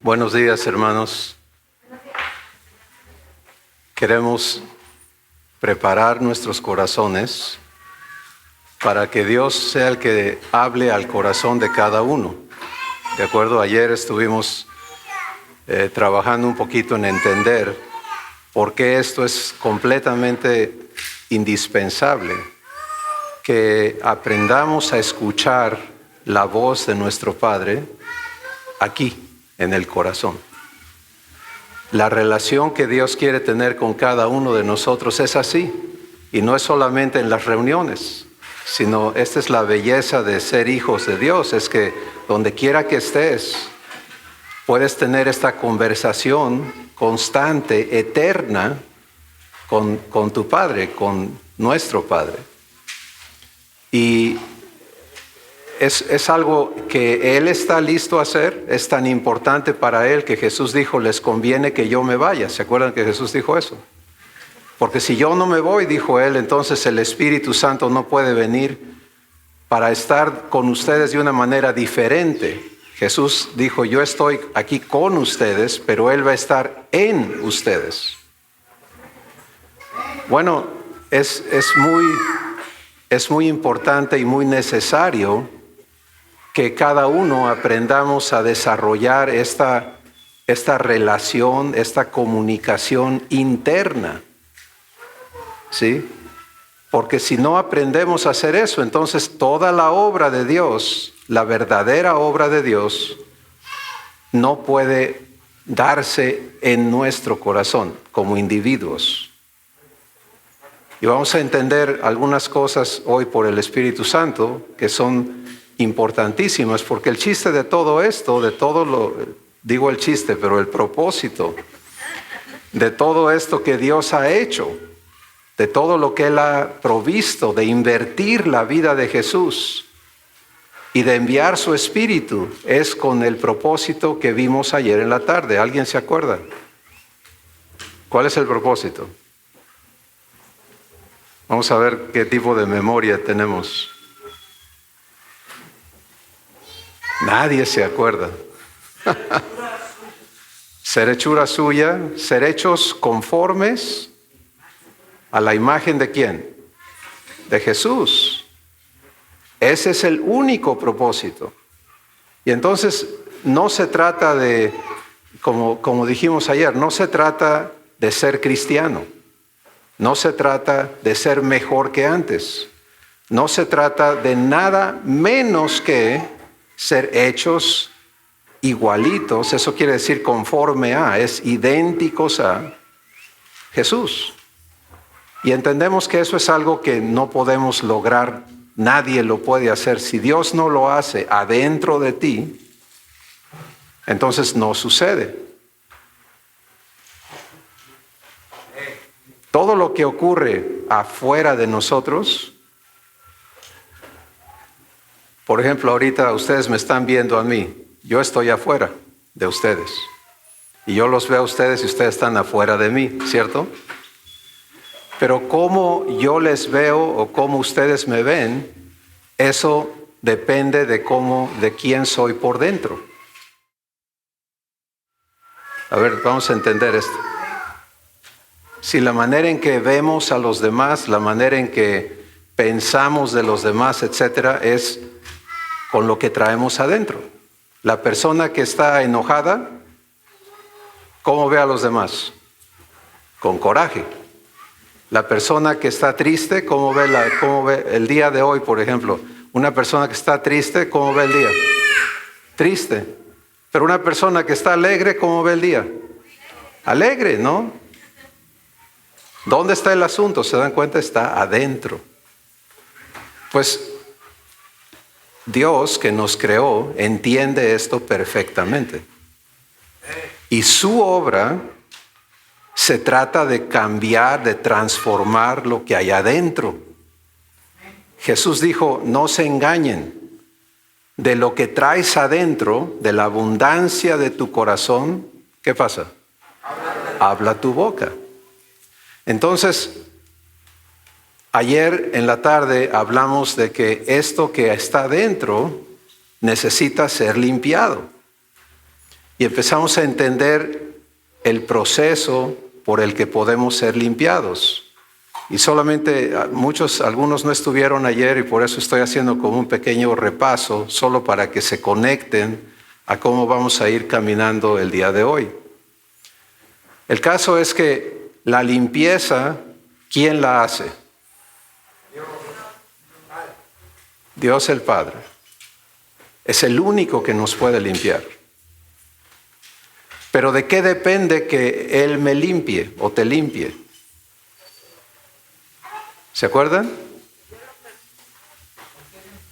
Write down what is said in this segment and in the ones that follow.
Buenos días, hermanos. Queremos preparar nuestros corazones para que Dios sea el que hable al corazón de cada uno. ¿De acuerdo? Ayer estuvimos trabajando un poquito en entender por qué esto es completamente indispensable, que aprendamos a escuchar la voz de nuestro Padre aquí, en el corazón. La relación que Dios quiere tener con cada uno de nosotros es así, y no es solamente en las reuniones, sino esta es la belleza de ser hijos de Dios, es que donde quiera que estés, puedes tener esta conversación constante, eterna, con tu Padre, con nuestro Padre. Y es algo que Él está listo a hacer, es tan importante para Él que Jesús dijo, les conviene que yo me vaya. ¿Se acuerdan que Jesús dijo eso? Porque si yo no me voy, dijo Él, entonces el Espíritu Santo no puede venir para estar con ustedes de una manera diferente. Jesús dijo, yo estoy aquí con ustedes, pero Él va a estar en ustedes. Bueno, es muy importante y muy necesario que cada uno aprendamos a desarrollar esta relación, esta comunicación interna. ¿Sí? Porque si no aprendemos a hacer eso, entonces toda la obra de Dios, la verdadera obra de Dios, no puede darse en nuestro corazón como individuos. Y vamos a entender algunas cosas hoy por el Espíritu Santo que son importantísimas, porque el chiste de todo esto, digo el chiste, pero el propósito de todo esto que Dios ha hecho, de todo lo que Él ha provisto, de invertir la vida de Jesús y de enviar su Espíritu, es con el propósito que vimos ayer en la tarde. ¿Alguien se acuerda? ¿Cuál es el propósito? Vamos a ver qué tipo de memoria tenemos. Nadie se acuerda. Ser hechura suya, ser hechos conformes a la imagen de ¿quién? De Jesús. Ese es el único propósito. Y entonces no se trata de, como dijimos ayer, no se trata de ser cristiano. No se trata de ser mejor que antes. No se trata de nada menos que ser hechos igualitos, eso quiere decir conforme a, es idénticos a Jesús. Y entendemos que eso es algo que no podemos lograr, nadie lo puede hacer. Si Dios no lo hace adentro de ti, entonces no sucede. Todo lo que ocurre afuera de nosotros, por ejemplo, ahorita ustedes me están viendo a mí, yo estoy afuera de ustedes. Y yo los veo a ustedes y ustedes están afuera de mí, ¿cierto? Pero cómo yo les veo o cómo ustedes me ven, eso depende de quién soy por dentro. A ver, vamos a entender esto. Si la manera en que vemos a los demás, la manera en que pensamos de los demás, etcétera, es con lo que traemos adentro. La persona que está enojada, ¿cómo ve a los demás? Con coraje. La persona que está triste, ¿cómo ve el día de hoy, por ejemplo? Una persona que está triste, ¿cómo ve el día? Triste. Pero una persona que está alegre, ¿cómo ve el día? Alegre, ¿no? ¿Dónde está el asunto? ¿Se dan cuenta? Está adentro. Pues Dios que nos creó entiende esto perfectamente. Y su obra se trata de cambiar, de transformar lo que hay adentro. Jesús dijo, no se engañen. De lo que traes adentro, de la abundancia de tu corazón, ¿qué pasa? Habla tu boca. Entonces, ayer en la tarde hablamos de que esto que está dentro necesita ser limpiado. y empezamos a entender el proceso por el que podemos ser limpiados. Y solamente algunos no estuvieron ayer y por eso estoy haciendo como un pequeño repaso, solo para que se conecten a cómo vamos a ir caminando el día de hoy. El caso es que la limpieza, ¿quién la hace? Dios el Padre. Es el único que nos puede limpiar. Pero ¿de qué depende que Él me limpie o te limpie? ¿Se acuerdan?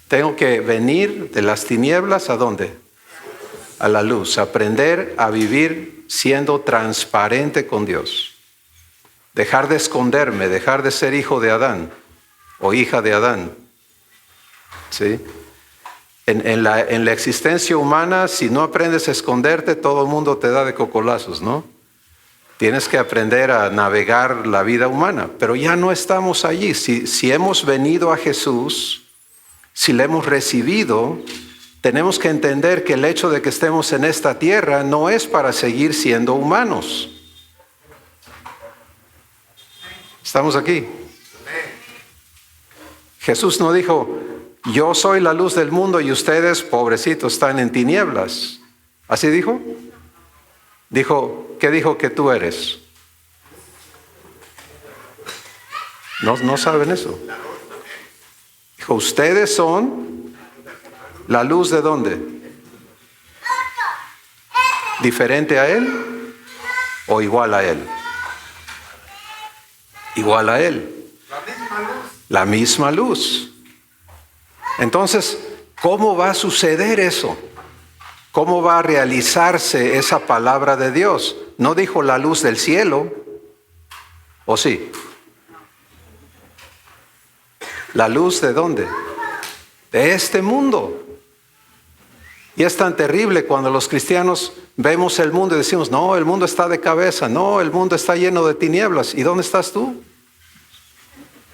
Tengo que venir de las tinieblas ¿a dónde? A la luz. Aprender a vivir siendo transparente con Dios. Dejar de esconderme, dejar de ser hijo de Adán o hija de Adán. ¿Sí? En la existencia humana, si no aprendes a esconderte, todo el mundo te da de cocolazos, ¿no? Tienes que aprender a navegar la vida humana, pero ya no estamos allí. Si hemos venido a Jesús, si le hemos recibido, tenemos que entender que el hecho de que estemos en esta tierra no es para seguir siendo humanos. ¿Estamos aquí? Jesús no dijo, yo soy la luz del mundo y ustedes, pobrecitos, están en tinieblas. ¿Así dijo? ¿Qué dijo que tú eres? No saben eso. Dijo, ustedes son la luz ¿de dónde? ¿Diferente a Él o igual a Él? Igual a Él. La misma luz. Entonces, ¿cómo va a suceder eso? ¿Cómo va a realizarse esa palabra de Dios? No dijo la luz del cielo, ¿o sí? ¿La luz de dónde? De este mundo. Y es tan terrible cuando los cristianos vemos el mundo y decimos, no, el mundo está de cabeza, no, el mundo está lleno de tinieblas. ¿Y dónde estás tú?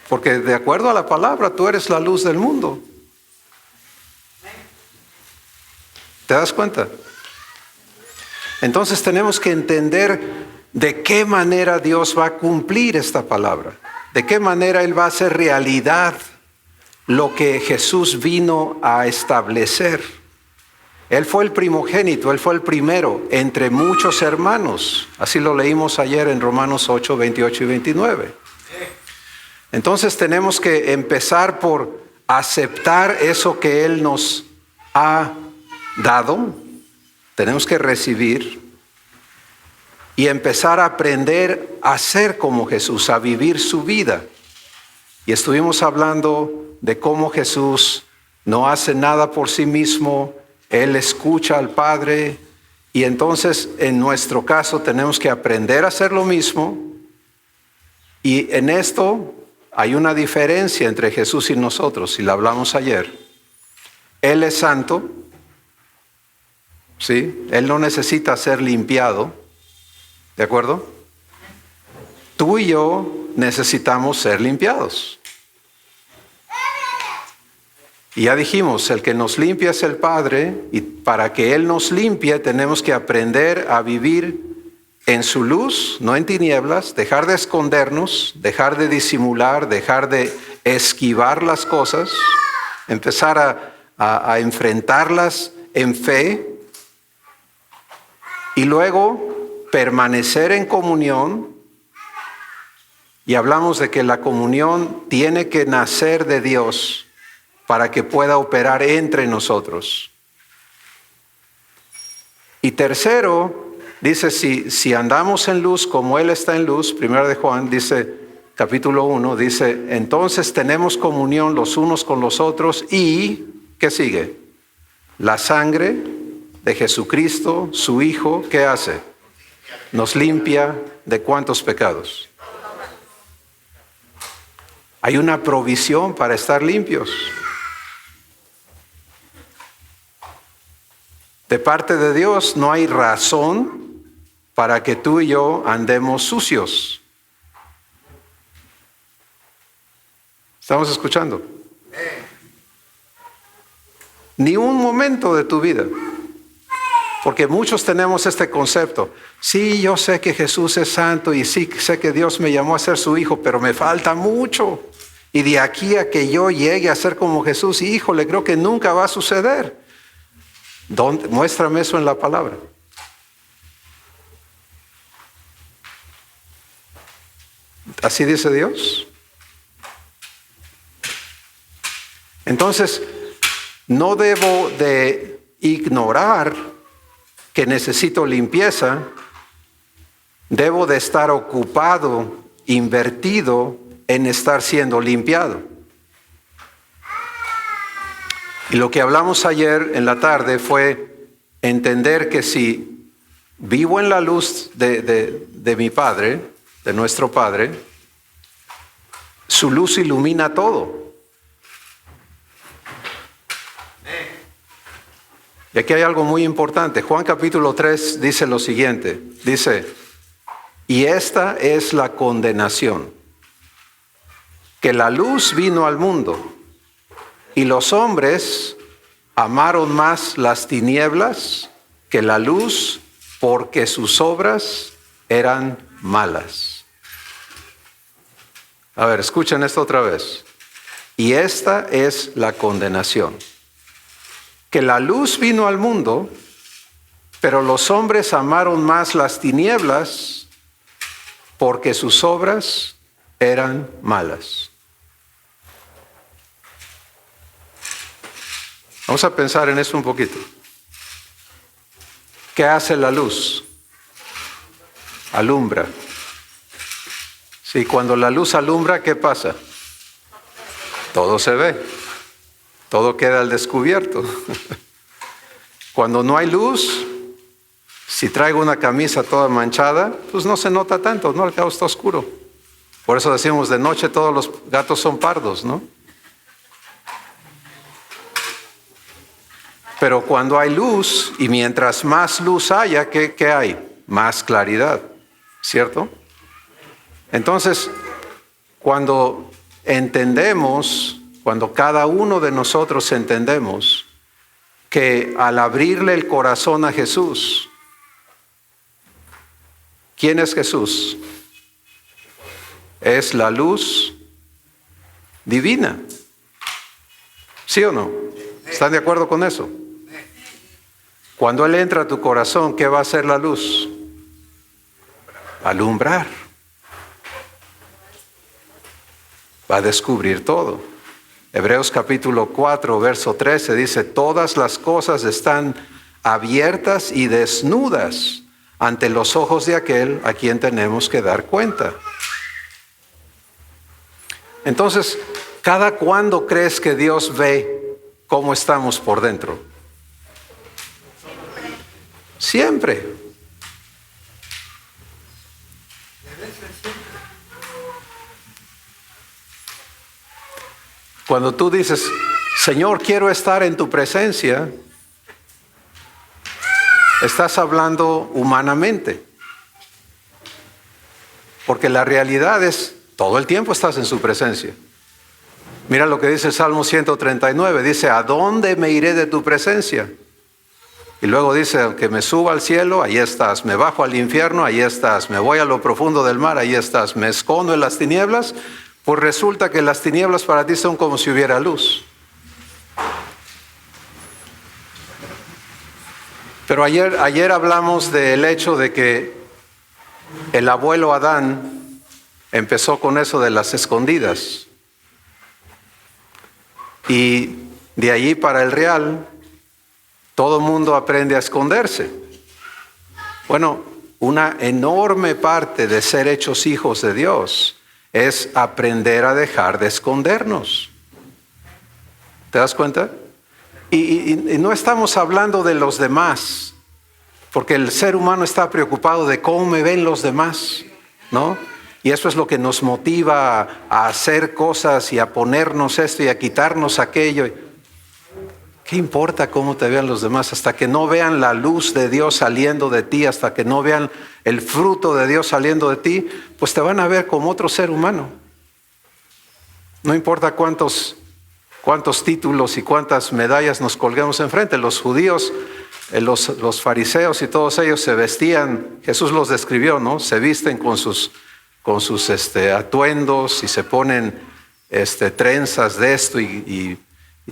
Porque de acuerdo a la palabra, tú eres la luz del mundo. ¿Te das cuenta? Entonces tenemos que entender de qué manera Dios va a cumplir esta palabra. De qué manera Él va a hacer realidad lo que Jesús vino a establecer. Él fue el primogénito, Él fue el primero entre muchos hermanos. Así lo leímos ayer en Romanos 8, 28 y 29. Entonces tenemos que empezar por aceptar eso que Él nos ha dado, tenemos que recibir y empezar a aprender a ser como Jesús, a vivir su vida. Y estuvimos hablando de cómo Jesús no hace nada por sí mismo, Él escucha al Padre y entonces en nuestro caso tenemos que aprender a hacer lo mismo y en esto hay una diferencia entre Jesús y nosotros, y la hablamos ayer. Él es santo. ¿Sí? Él no necesita ser limpiado, ¿de acuerdo? Tú y yo necesitamos ser limpiados. Y ya dijimos, el que nos limpia es el Padre, y para que Él nos limpie tenemos que aprender a vivir en su luz, no en tinieblas, dejar de escondernos, dejar de disimular, dejar de esquivar las cosas, empezar a enfrentarlas en fe. Y luego permanecer en comunión, y hablamos de que la comunión tiene que nacer de Dios para que pueda operar entre nosotros. Y tercero, dice, si andamos en luz como Él está en luz, 1 de Juan, dice, capítulo 1, dice, entonces tenemos comunión los unos con los otros y, ¿qué sigue? La sangre de Jesucristo, su Hijo, ¿qué hace? Nos limpia de ¿cuántos pecados? Hay una provisión para estar limpios. De parte de Dios no hay razón para que tú y yo andemos sucios. ¿Estamos escuchando? Ni un momento de tu vida. Porque muchos tenemos este concepto. Sí, yo sé que Jesús es santo y sí sé que Dios me llamó a ser su hijo, pero me falta mucho. Y de aquí a que yo llegue a ser como Jesús, híjole, creo que nunca va a suceder. Muéstrame eso en la palabra. ¿Así dice Dios? Entonces, no debo de ignorar que necesito limpieza. Debo de estar ocupado, invertido en estar siendo limpiado. Y lo que hablamos ayer en la tarde fue entender que si vivo en la luz de mi Padre, de nuestro Padre, su luz ilumina todo. Y aquí hay algo muy importante. Juan capítulo 3 dice lo siguiente. Dice, y esta es la condenación, que la luz vino al mundo y los hombres amaron más las tinieblas que la luz porque sus obras eran malas. A ver, escuchen esto otra vez. Y esta es la condenación. Que la luz vino al mundo, pero los hombres amaron más las tinieblas porque sus obras eran malas. Vamos a pensar en eso un poquito. ¿Qué hace la luz? Alumbra. Sí, cuando la luz alumbra, ¿qué pasa? Todo se ve. Todo queda al descubierto. Cuando no hay luz, si traigo una camisa toda manchada, pues no se nota tanto, ¿no? El cabo está oscuro. Por eso decimos de noche todos los gatos son pardos, ¿no? Pero cuando hay luz, y mientras más luz haya, ¿qué hay? Más claridad, ¿cierto? Entonces, cuando entendemos, cuando cada uno de nosotros entendemos que al abrirle el corazón a Jesús, ¿quién es Jesús? Es la luz divina. ¿Sí o no? ¿Están de acuerdo con eso? Cuando Él entra a tu corazón, ¿qué va a hacer la luz? Alumbrar. Va a descubrir todo. Hebreos capítulo 4, verso 13 dice, todas las cosas están abiertas y desnudas ante los ojos de aquel a quien tenemos que dar cuenta. Entonces, ¿cada cuándo crees que Dios ve cómo estamos por dentro? Siempre. Cuando tú dices, Señor, quiero estar en tu presencia, estás hablando humanamente. Porque la realidad es, todo el tiempo estás en su presencia. Mira lo que dice el Salmo 139, dice, ¿a dónde me iré de tu presencia? Y luego dice, aunque me suba al cielo, ahí estás, me bajo al infierno, ahí estás, me voy a lo profundo del mar, ahí estás, me escondo en las tinieblas, pues resulta que las tinieblas para ti son como si hubiera luz. Pero ayer hablamos del hecho de que el abuelo Adán empezó con eso de las escondidas. Y de allí para el real, todo mundo aprende a esconderse. Bueno, una enorme parte de ser hechos hijos de Dios es aprender a dejar de escondernos. ¿Te das cuenta? Y no estamos hablando de los demás, porque el ser humano está preocupado de cómo me ven los demás, ¿no? Y eso es lo que nos motiva a hacer cosas y a ponernos esto y a quitarnos aquello. ¿Qué importa cómo te vean los demás? Hasta que no vean la luz de Dios saliendo de ti, hasta que no vean el fruto de Dios saliendo de ti, pues te van a ver como otro ser humano. No importa cuántos títulos y cuántas medallas nos colguemos enfrente. Los judíos los fariseos y todos ellos se vestían, Jesús los describió, ¿no? Se visten con sus atuendos y se ponen trenzas de esto y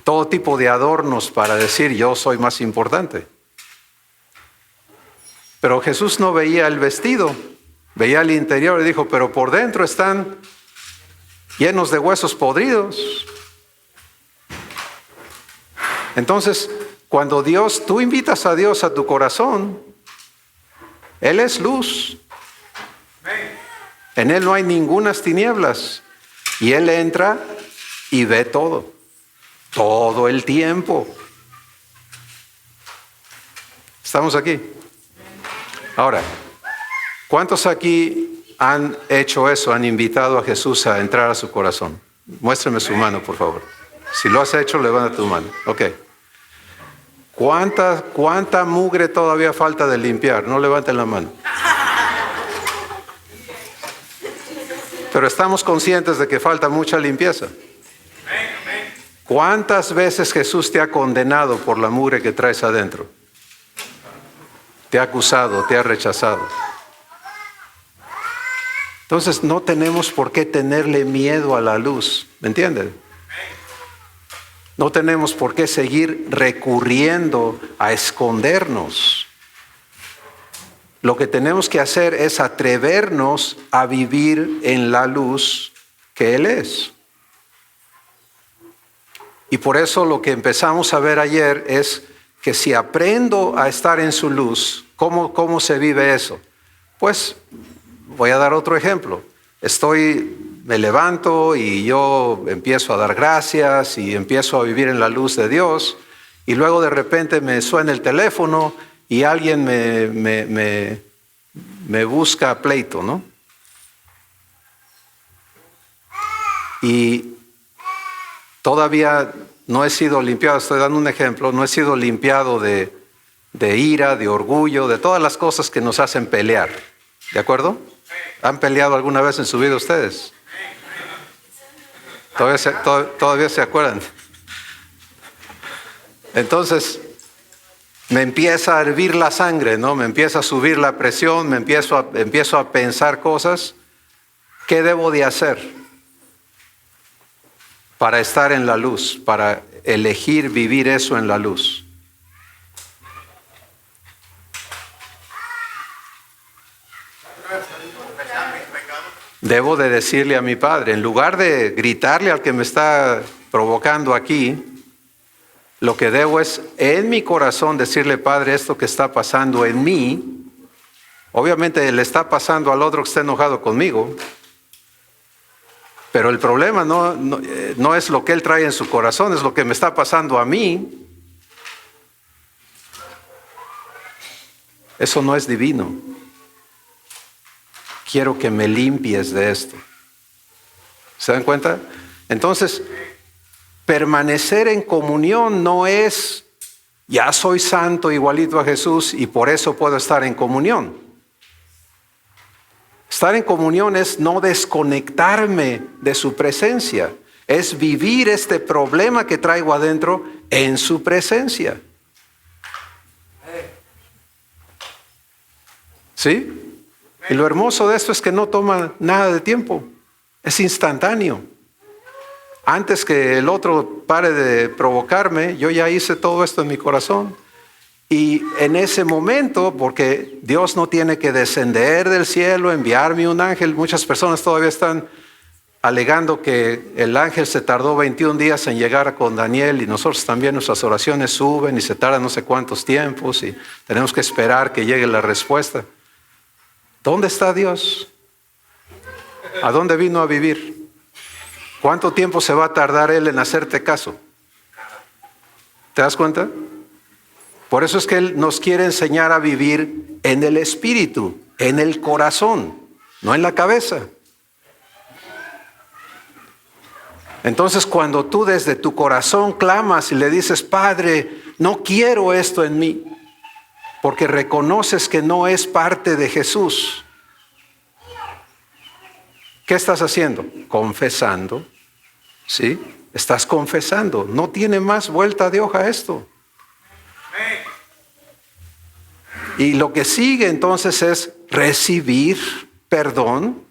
todo tipo de adornos para decir yo soy más importante. Pero Jesús no veía el vestido, veía el interior y dijo, pero por dentro están llenos de huesos podridos. Entonces, cuando tú invitas a Dios a tu corazón, Él es luz. En Él no hay ningunas tinieblas. Y Él entra y ve todo el tiempo. ¿Estamos aquí? Ahora, ¿cuántos aquí han hecho eso? ¿Han invitado a Jesús a entrar a su corazón? Muéstrame su mano, por favor. Si lo has hecho, levanta tu mano. Ok. ¿Cuánta mugre todavía falta de limpiar? No levanten la mano. Pero estamos conscientes de que falta mucha limpieza. ¿Cuántas veces Jesús te ha condenado por la mugre que traes adentro? Te ha acusado, te ha rechazado. Entonces no tenemos por qué tenerle miedo a la luz, ¿me entienden? No tenemos por qué seguir recurriendo a escondernos. Lo que tenemos que hacer es atrevernos a vivir en la luz que Él es. Y por eso lo que empezamos a ver ayer es que si aprendo a estar en su luz, ¿cómo se vive eso? Pues voy a dar otro ejemplo. Me levanto y yo empiezo a dar gracias y empiezo a vivir en la luz de Dios y luego de repente me suena el teléfono y alguien me busca pleito, ¿no? Y todavía no he sido limpiado, estoy dando un ejemplo, no he sido limpiado de ira, de orgullo, de todas las cosas que nos hacen pelear. ¿De acuerdo? ¿Han peleado alguna vez en su vida ustedes? Todavía se acuerdan. Entonces, me empieza a hervir la sangre, ¿no? Me empieza a subir la presión, empiezo a pensar cosas. ¿Qué debo de hacer para estar en la luz, para elegir vivir eso en la luz? Debo de decirle a mi Padre, en lugar de gritarle al que me está provocando aquí, lo que debo es en mi corazón decirle, Padre, esto que está pasando en mí, obviamente le está pasando al otro que está enojado conmigo, pero el problema no es lo que él trae en su corazón, es lo que me está pasando a mí. Eso no es divino. Quiero que me limpies de esto. ¿Se dan cuenta? Entonces, permanecer en comunión no es, ya soy santo igualito a Jesús y por eso puedo estar en comunión. Estar en comunión es no desconectarme de su presencia, es vivir este problema que traigo adentro en su presencia. ¿Sí? Y lo hermoso de esto es que no toma nada de tiempo, es instantáneo. Antes que el otro pare de provocarme, yo ya hice todo esto en mi corazón. Y en ese momento, porque Dios no tiene que descender del cielo, enviarme un ángel, muchas personas todavía están alegando que el ángel se tardó 21 días en llegar con Daniel y nosotros también nuestras oraciones suben y se tardan no sé cuántos tiempos y tenemos que esperar que llegue la respuesta. ¿Dónde está Dios? ¿A dónde vino a vivir? ¿Cuánto tiempo se va a tardar Él en hacerte caso? ¿Te das cuenta? Por eso es que Él nos quiere enseñar a vivir en el espíritu, en el corazón, no en la cabeza. Entonces, cuando tú desde tu corazón clamas y le dices, Padre, no quiero esto en mí, porque reconoces que no es parte de Jesús. ¿Qué estás haciendo? Confesando. ¿Sí? Estás confesando. No tiene más vuelta de hoja esto. Y lo que sigue entonces es recibir perdón,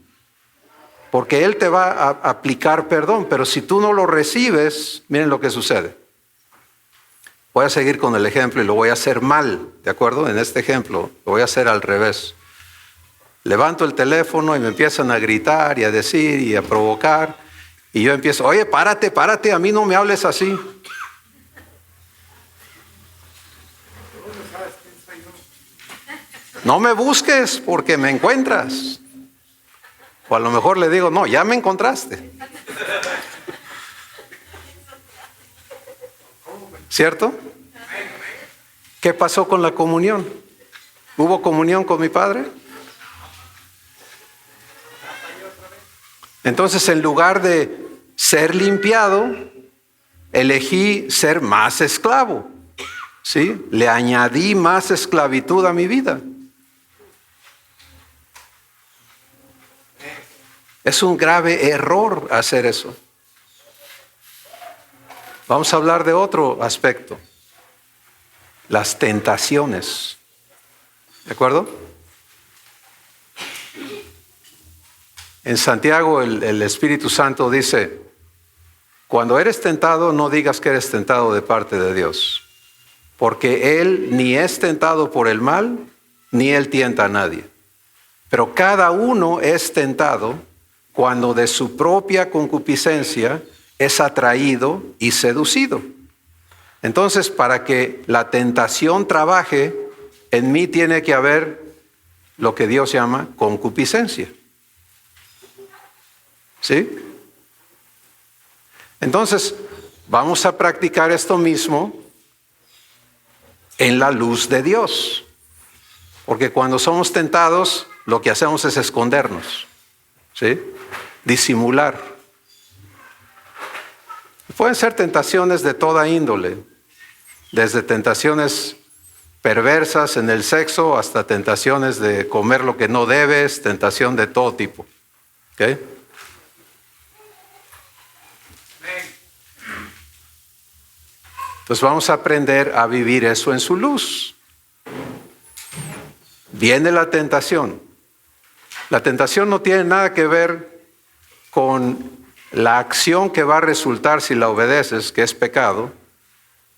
porque Él te va a aplicar perdón, pero si tú no lo recibes, miren lo que sucede. Voy a seguir con el ejemplo y lo voy a hacer mal, ¿de acuerdo? En este ejemplo lo voy a hacer al revés. Levanto el teléfono y me empiezan a gritar y a decir y a provocar, y yo empiezo, oye, párate, a mí no me hables así. No me busques porque me encuentras. O a lo mejor le digo, no, ya me encontraste. ¿Cierto? ¿Qué pasó con la comunión? ¿Hubo comunión con mi Padre? Entonces, en lugar de ser limpiado, elegí ser más esclavo. ¿Sí? Le añadí más esclavitud a mi vida. Es un grave error hacer eso. Vamos a hablar de otro aspecto. Las tentaciones. ¿De acuerdo? En Santiago el Espíritu Santo dice, cuando eres tentado, no digas que eres tentado de parte de Dios. Porque Él ni es tentado por el mal, ni Él tienta a nadie. Pero cada uno es tentado cuando de su propia concupiscencia es atraído y seducido. Entonces, para que la tentación trabaje, en mí tiene que haber lo que Dios llama concupiscencia. ¿Sí? Entonces, vamos a practicar esto mismo en la luz de Dios. Porque cuando somos tentados, lo que hacemos es escondernos. ¿Sí? Disimular. Pueden ser tentaciones de toda índole, desde tentaciones perversas en el sexo hasta tentaciones de comer lo que no debes, tentación de todo tipo. ¿Ok? Entonces vamos a aprender a vivir eso en su luz. Viene la tentación. La tentación no tiene nada que ver con la acción que va a resultar si la obedeces, que es pecado,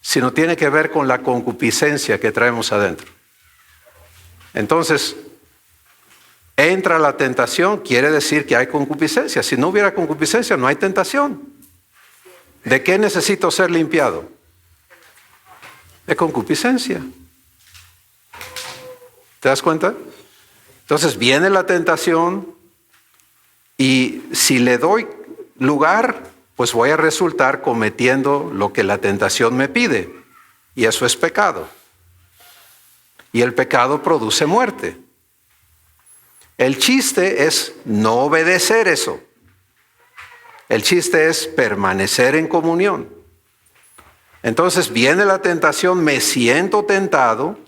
sino tiene que ver con la concupiscencia que traemos adentro. Entonces, entra la tentación, quiere decir que hay concupiscencia. Si no hubiera concupiscencia, no hay tentación. ¿De qué necesito ser limpiado? De concupiscencia. ¿Te das cuenta? Entonces viene la tentación y si le doy lugar, pues voy a resultar cometiendo lo que la tentación me pide. Y eso es pecado. Y el pecado produce muerte. El chiste es no obedecer eso. El chiste es permanecer en comunión. Entonces viene la tentación, me siento tentado,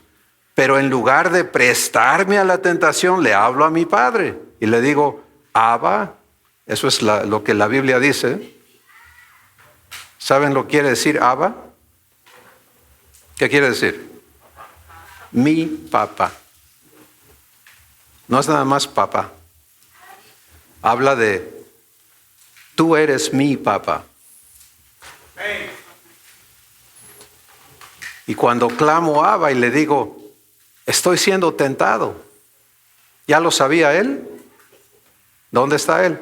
pero en lugar de prestarme a la tentación, le hablo a mi Padre y le digo, Abba, eso es lo que la Biblia dice. ¿Saben lo que quiere decir Abba? ¿Qué quiere decir? Mi papá. No es nada más papá. Habla de, tú eres mi papá. Y cuando clamo a Abba y le digo, estoy siendo tentado, ¿ya lo sabía él? ¿Dónde está él?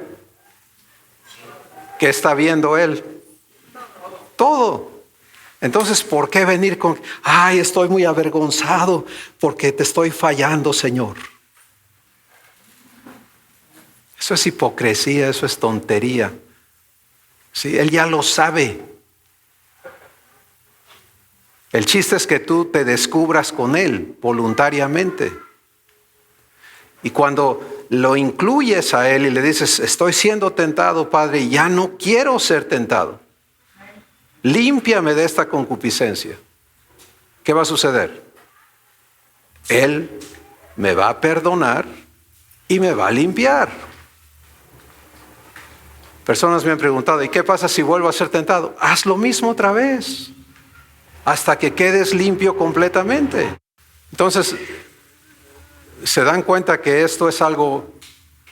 ¿Qué está viendo él? Todo. Entonces, ¿por qué venir con, ay, estoy muy avergonzado porque te estoy fallando, Señor? Eso es hipocresía, eso es tontería. Sí, él ya lo sabe. El chiste es que tú te descubras con Él voluntariamente. Y cuando lo incluyes a Él y le dices, estoy siendo tentado, Padre, y ya no quiero ser tentado. Límpiame de esta concupiscencia. ¿Qué va a suceder? Él me va a perdonar y me va a limpiar. Personas me han preguntado, ¿y qué pasa si vuelvo a ser tentado? Haz lo mismo otra vez, hasta que quedes limpio completamente. Entonces, ¿Se dan cuenta que esto es algo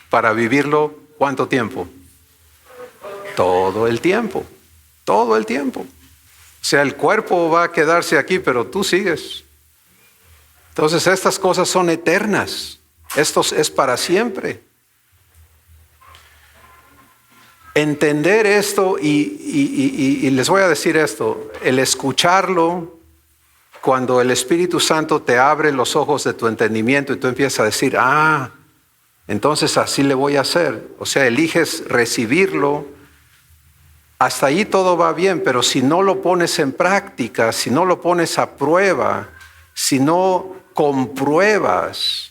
para vivirlo cuánto tiempo? Todo el tiempo, todo el tiempo. O sea, el cuerpo va a quedarse aquí, pero tú sigues. Entonces estas cosas son eternas. Esto es para siempre. Entender esto y les voy a decir esto, el escucharlo, cuando el Espíritu Santo te abre los ojos de tu entendimiento y tú empiezas a decir, entonces así le voy a hacer. O sea, eliges recibirlo. Hasta ahí todo va bien, pero si no lo pones en práctica, si no lo pones a prueba, si no compruebas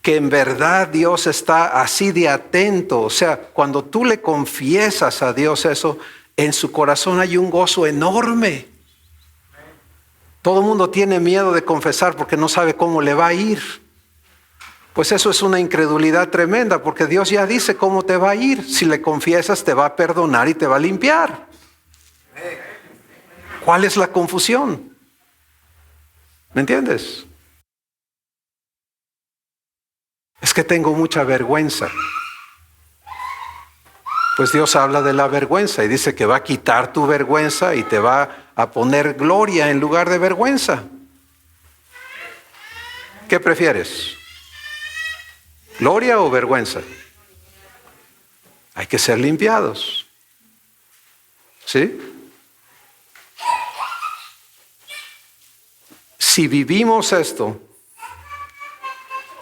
que en verdad Dios está así de atento, o sea, cuando tú le confiesas a Dios eso, en su corazón hay un gozo enorme. Todo el mundo tiene miedo de confesar porque no sabe cómo le va a ir. Pues eso es una incredulidad tremenda, porque Dios ya dice cómo te va a ir. Si le confiesas, te va a perdonar y te va a limpiar. ¿Cuál es la confusión? ¿Me entiendes? Es que tengo mucha vergüenza. Pues Dios habla de la vergüenza y dice que va a quitar tu vergüenza y te va a poner gloria en lugar de vergüenza. ¿Qué prefieres? ¿Gloria o vergüenza? Hay que ser limpiados. ¿Sí? Si vivimos esto,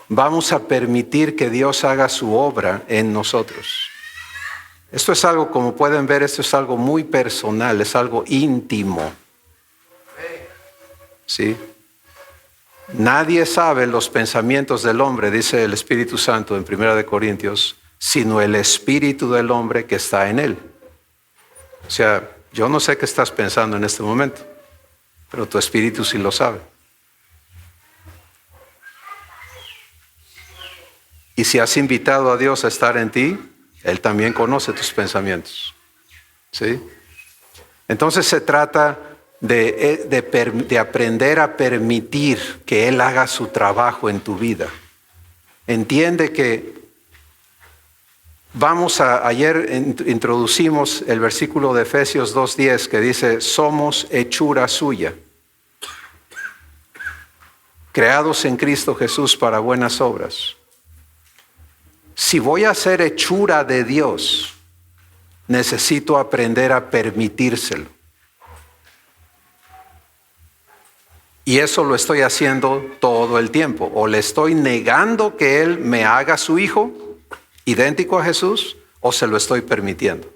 vamos a permitir que Dios haga su obra en nosotros. Esto es algo, como pueden ver, esto es algo muy personal, es algo íntimo. ¿Sí? Nadie sabe los pensamientos del hombre, dice el Espíritu Santo en 1 Corintios, sino el Espíritu del hombre que está en él. O sea, yo no sé qué estás pensando en este momento, pero tu espíritu sí lo sabe. Y si has invitado a Dios a estar en ti, Él también conoce tus pensamientos. ¿Sí? Entonces se trata de aprender a permitir que Él haga su trabajo en tu vida. Entiende que ayer introducimos el versículo de Efesios 2:10 que dice, somos hechura suya, creados en Cristo Jesús para buenas obras. Si voy a ser hechura de Dios, necesito aprender a permitírselo. Y eso lo estoy haciendo todo el tiempo. O le estoy negando que Él me haga su hijo, idéntico a Jesús, o se lo estoy permitiendo.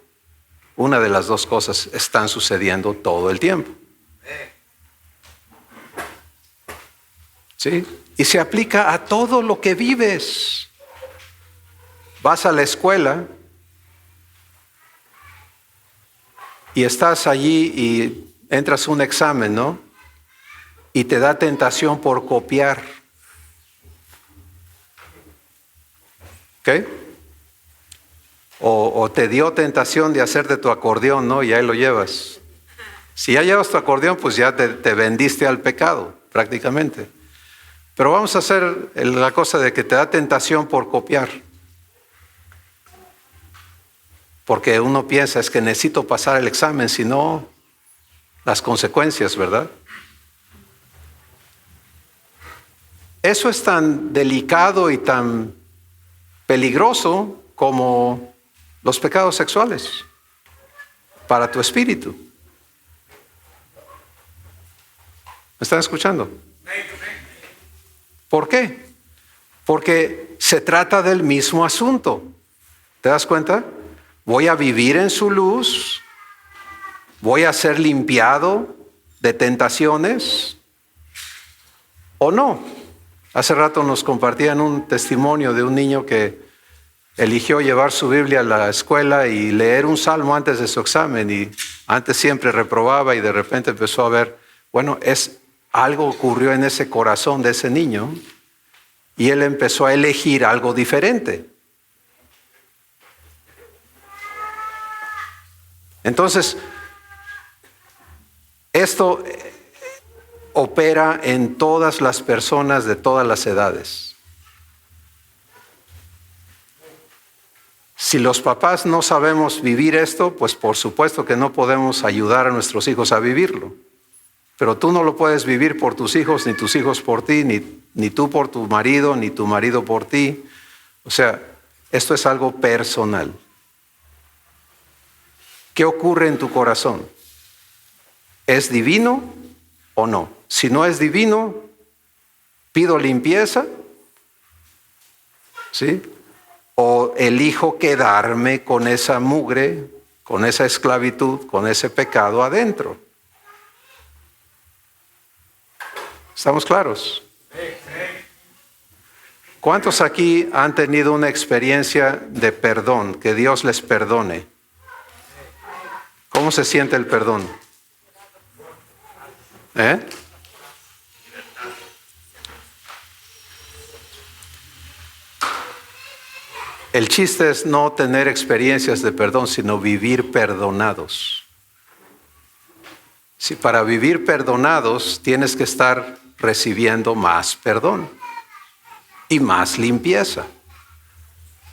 Una de las dos cosas están sucediendo todo el tiempo. ¿Sí? Y se aplica a todo lo que vives. Vas a la escuela y estás allí y entras a un examen, ¿no? Y te da tentación por copiar. ¿Ok? O te dio tentación de hacer de tu acordeón, ¿no? Y ahí lo llevas. Si ya llevas tu acordeón, pues ya te vendiste al pecado, prácticamente. Pero vamos a hacer la cosa de que te da tentación por copiar. Porque uno piensa, es que necesito pasar el examen, si no, las consecuencias, ¿verdad? Eso es tan delicado y tan peligroso como los pecados sexuales para tu espíritu. ¿Me están escuchando? ¿Por qué? Porque se trata del mismo asunto. ¿Te das cuenta? Voy a vivir en su luz, voy a ser limpiado de tentaciones, ¿o no? Hace rato nos compartían un testimonio de un niño que eligió llevar su Biblia a la escuela y leer un salmo antes de su examen, y antes siempre reprobaba y de repente empezó a ver, algo ocurrió en ese corazón de ese niño y él empezó a elegir algo diferente. Entonces, esto opera en todas las personas de todas las edades. Si los papás no sabemos vivir esto, pues por supuesto que no podemos ayudar a nuestros hijos a vivirlo. Pero tú no lo puedes vivir por tus hijos, ni tus hijos por ti, ni tú por tu marido, ni tu marido por ti. O sea, esto es algo personal. ¿Qué ocurre en tu corazón? ¿Es divino o no? Si no es divino, pido limpieza, ¿sí? O elijo quedarme con esa mugre, con esa esclavitud, con ese pecado adentro. ¿Estamos claros? ¿Cuántos aquí han tenido una experiencia de perdón, que Dios les perdone? ¿Cómo se siente el perdón? El chiste es no tener experiencias de perdón, sino vivir perdonados. Si para vivir perdonados tienes que estar recibiendo más perdón y más limpieza.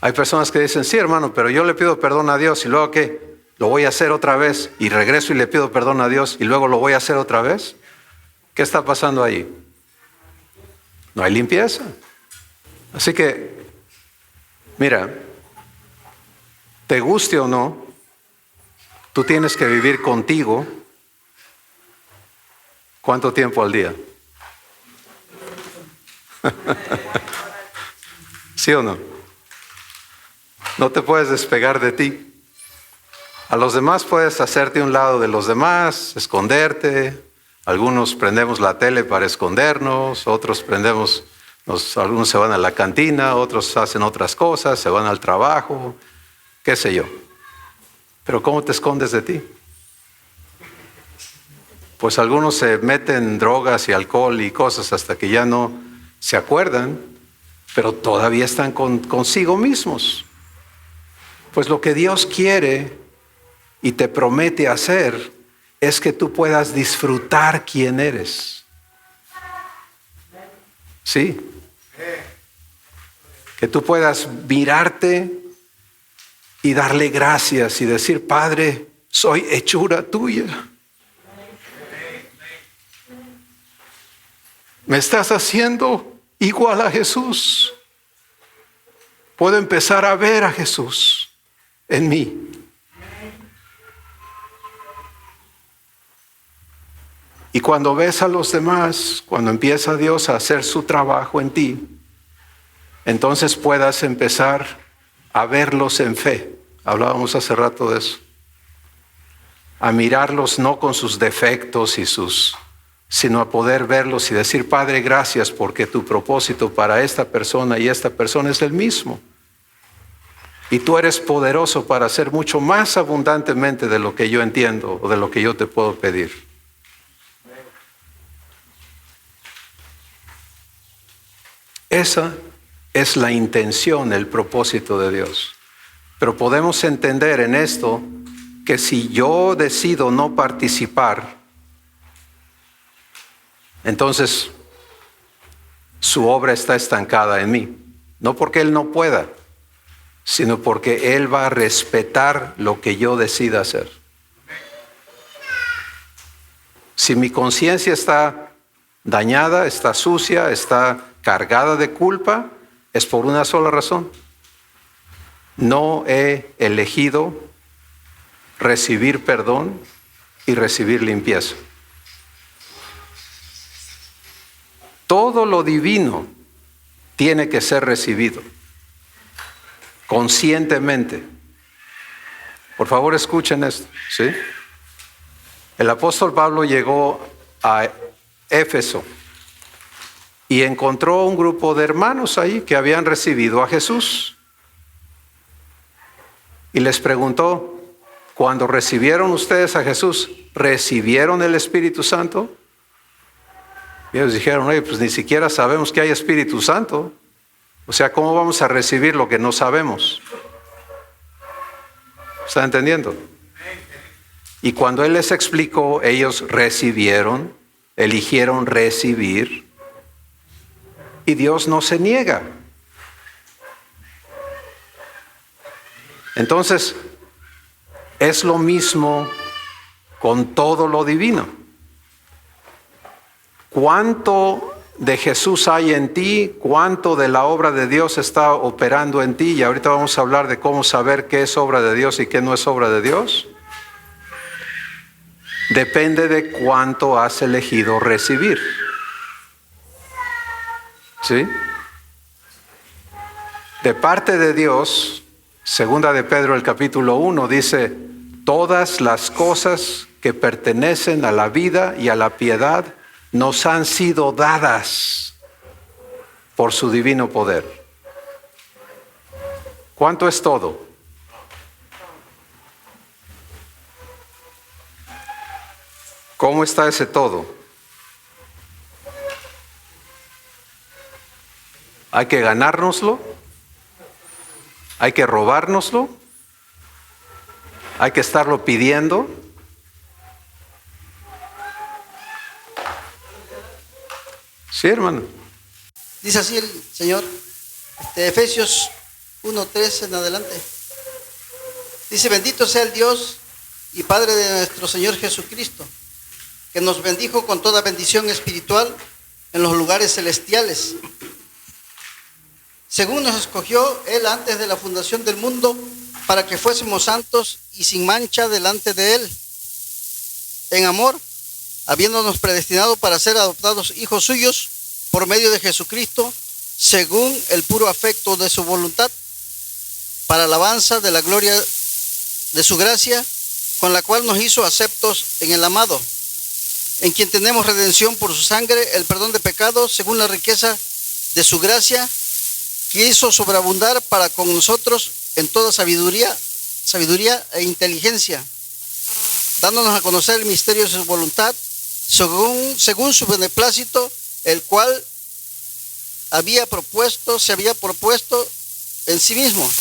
Hay personas que dicen, sí, hermano, pero yo le pido perdón a Dios y luego ¿qué? ¿Lo voy a hacer otra vez? Y regreso y le pido perdón a Dios y luego lo voy a hacer otra vez. ¿Qué está pasando ahí? No hay limpieza. Así que, mira, te guste o no, tú tienes que vivir contigo. ¿Cuánto tiempo al día? ¿Sí o no? No te puedes despegar de ti. A los demás puedes hacerte a un lado de los demás, esconderte. Algunos prendemos la tele para escondernos, otros algunos se van a la cantina, otros hacen otras cosas, se van al trabajo, qué sé yo. Pero ¿cómo te escondes de ti? Pues algunos se meten drogas y alcohol y cosas hasta que ya no se acuerdan, pero todavía están consigo mismos. Pues lo que Dios quiere y te promete hacer es que tú puedas disfrutar quién eres. Sí. Que tú puedas mirarte y darle gracias y decir, Padre, soy hechura tuya. Me estás haciendo igual a Jesús. Puedo empezar a ver a Jesús en mí. Y cuando ves a los demás, cuando empieza Dios a hacer su trabajo en ti, entonces puedas empezar a verlos en fe. Hablábamos hace rato de eso. A mirarlos no con sus defectos sino a poder verlos y decir, Padre, gracias porque tu propósito para esta persona y esta persona es el mismo. Y tú eres poderoso para hacer mucho más abundantemente de lo que yo entiendo o de lo que yo te puedo pedir. Esa es la intención, el propósito de Dios. Pero podemos entender en esto que si yo decido no participar, entonces su obra está estancada en mí. No porque Él no pueda, sino porque Él va a respetar lo que yo decida hacer. Si mi conciencia está dañada, está sucia, está cargada de culpa, es por una sola razón. No he elegido recibir perdón y recibir limpieza. Todo lo divino tiene que ser recibido conscientemente. Por favor, escuchen esto, ¿sí? El apóstol Pablo llegó a Éfeso y encontró un grupo de hermanos ahí que habían recibido a Jesús. Y les preguntó, cuando recibieron ustedes a Jesús, ¿recibieron el Espíritu Santo? Y ellos dijeron, oye, pues ni siquiera sabemos que hay Espíritu Santo. O sea, ¿cómo vamos a recibir lo que no sabemos? ¿Está entendiendo? Y cuando Él les explicó, ellos recibieron, eligieron recibir. Y Dios no se niega. Entonces, es lo mismo con todo lo divino. ¿Cuánto de Jesús hay en ti? ¿Cuánto de la obra de Dios está operando en ti? Y ahorita vamos a hablar de cómo saber qué es obra de Dios y qué no es obra de Dios. Depende de cuánto has elegido recibir. ¿Sí? De parte de Dios, segunda de Pedro el capítulo 1 dice: todas las cosas que pertenecen a la vida y a la piedad nos han sido dadas por su divino poder. ¿Cuánto es todo? ¿Cómo está ese todo? ¿Hay que ganárnoslo? ¿Hay que robárnoslo? ¿Hay que estarlo pidiendo? Sí, hermano. Dice así el Señor, Efesios 1:3 en adelante. Dice: bendito sea el Dios y Padre de nuestro Señor Jesucristo, que nos bendijo con toda bendición espiritual en los lugares celestiales, según nos escogió Él antes de la fundación del mundo, para que fuésemos santos y sin mancha delante de Él, en amor, habiéndonos predestinado para ser adoptados hijos suyos por medio de Jesucristo, según el puro afecto de su voluntad, para alabanza de la gloria de su gracia, con la cual nos hizo aceptos en el amado, en quien tenemos redención por su sangre, el perdón de pecados, según la riqueza de su gracia, que hizo sobreabundar para con nosotros en toda sabiduría e inteligencia, dándonos a conocer el misterio de su voluntad, según su beneplácito, el cual se había propuesto en sí mismo,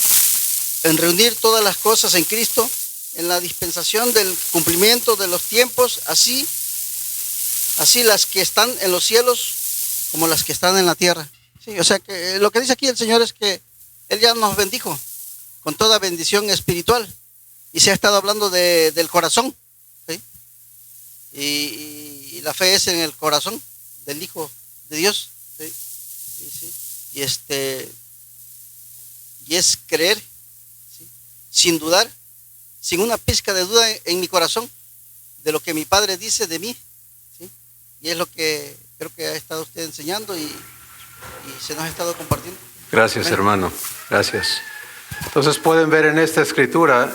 en reunir todas las cosas en Cristo, en la dispensación del cumplimiento de los tiempos, así las que están en los cielos como las que están en la tierra. Sí, o sea que lo que dice aquí el Señor es que Él ya nos bendijo con toda bendición espiritual, y se ha estado hablando del corazón, ¿sí? Y la fe es en el corazón del Hijo de Dios, ¿sí? Y es creer, ¿sí? Sin dudar, sin una pizca de duda en mi corazón de lo que mi Padre dice de mí, ¿sí? Y es lo que creo que ha estado usted enseñando y se nos ha estado compartiendo. Gracias, hermano. Gracias. Entonces pueden ver en esta escritura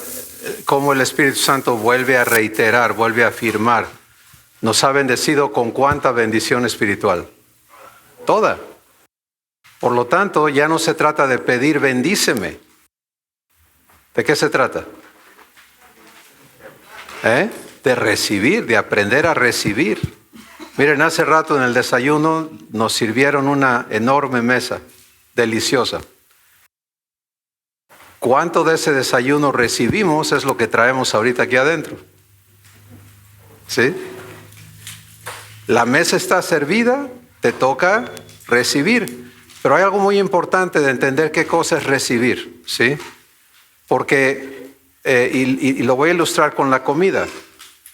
cómo el Espíritu Santo vuelve a reiterar, vuelve a afirmar. Nos ha bendecido con cuánta bendición espiritual. Toda. Por lo tanto, ya no se trata de pedir bendíceme. ¿De qué se trata? De recibir, de aprender a recibir. Miren, hace rato en el desayuno nos sirvieron una enorme mesa, deliciosa. ¿Cuánto de ese desayuno recibimos? Es lo que traemos ahorita aquí adentro. ¿Sí? La mesa está servida, te toca recibir. Pero hay algo muy importante de entender qué cosa es recibir, ¿sí? Porque, y lo voy a ilustrar con la comida.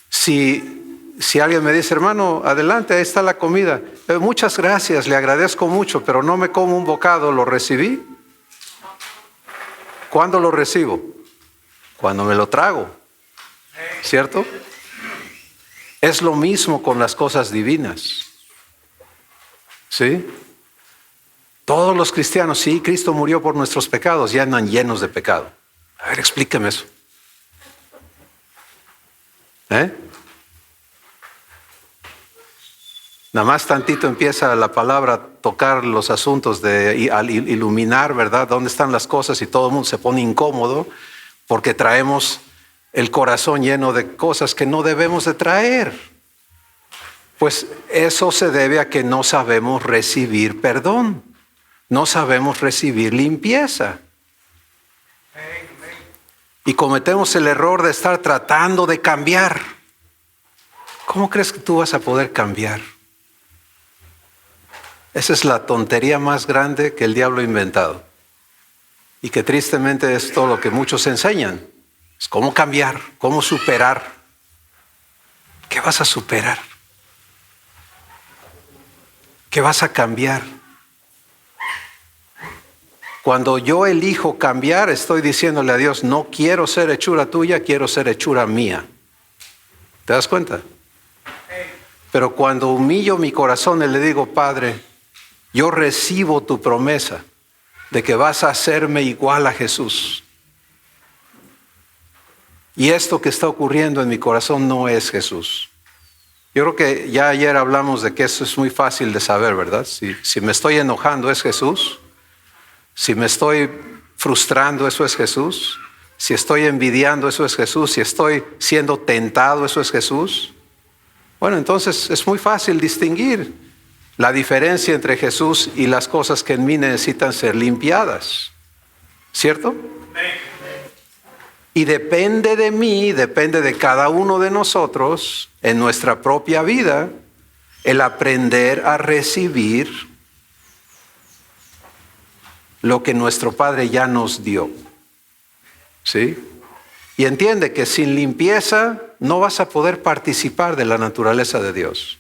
Si alguien me dice: hermano, adelante, ahí está la comida. Muchas gracias, le agradezco mucho, pero no me como un bocado, ¿lo recibí? ¿Cuándo lo recibo? Cuando me lo trago, ¿cierto? Es lo mismo con las cosas divinas, ¿sí? Todos los cristianos, sí, Cristo murió por nuestros pecados, ya andan llenos de pecado. A ver, explíqueme eso. Nada más tantito empieza la palabra a tocar los asuntos al iluminar, ¿verdad? ¿Dónde están las cosas? Y todo el mundo se pone incómodo porque traemos el corazón lleno de cosas que no debemos de traer. Pues eso se debe a que no sabemos recibir perdón. No sabemos recibir limpieza. Y cometemos el error de estar tratando de cambiar. ¿Cómo crees que tú vas a poder cambiar? Esa es la tontería más grande que el diablo ha inventado. y que tristemente es todo lo que muchos enseñan. Es cómo cambiar, cómo superar. ¿Qué vas a superar? ¿Qué vas a cambiar? Cuando yo elijo cambiar, estoy diciéndole a Dios, no quiero ser hechura tuya, quiero ser hechura mía. ¿Te das cuenta? Pero cuando humillo mi corazón y le digo, Padre, yo recibo tu promesa de que vas a hacerme igual a Jesús. Y esto que está ocurriendo en mi corazón no es Jesús. Yo creo que ya ayer hablamos de que eso es muy fácil de saber, ¿verdad? Si me estoy enojando, ¿es Jesús? Si me estoy frustrando, ¿eso es Jesús? Si estoy envidiando, ¿eso es Jesús? Si estoy siendo tentado, ¿eso es Jesús? Bueno, entonces es muy fácil distinguir la diferencia entre Jesús y las cosas que en mí necesitan ser limpiadas. ¿Cierto? Y depende de mí, depende de cada uno de nosotros, en nuestra propia vida, el aprender a recibir lo que nuestro Padre ya nos dio. ¿Sí? Y entiende que sin limpieza no vas a poder participar de la naturaleza de Dios.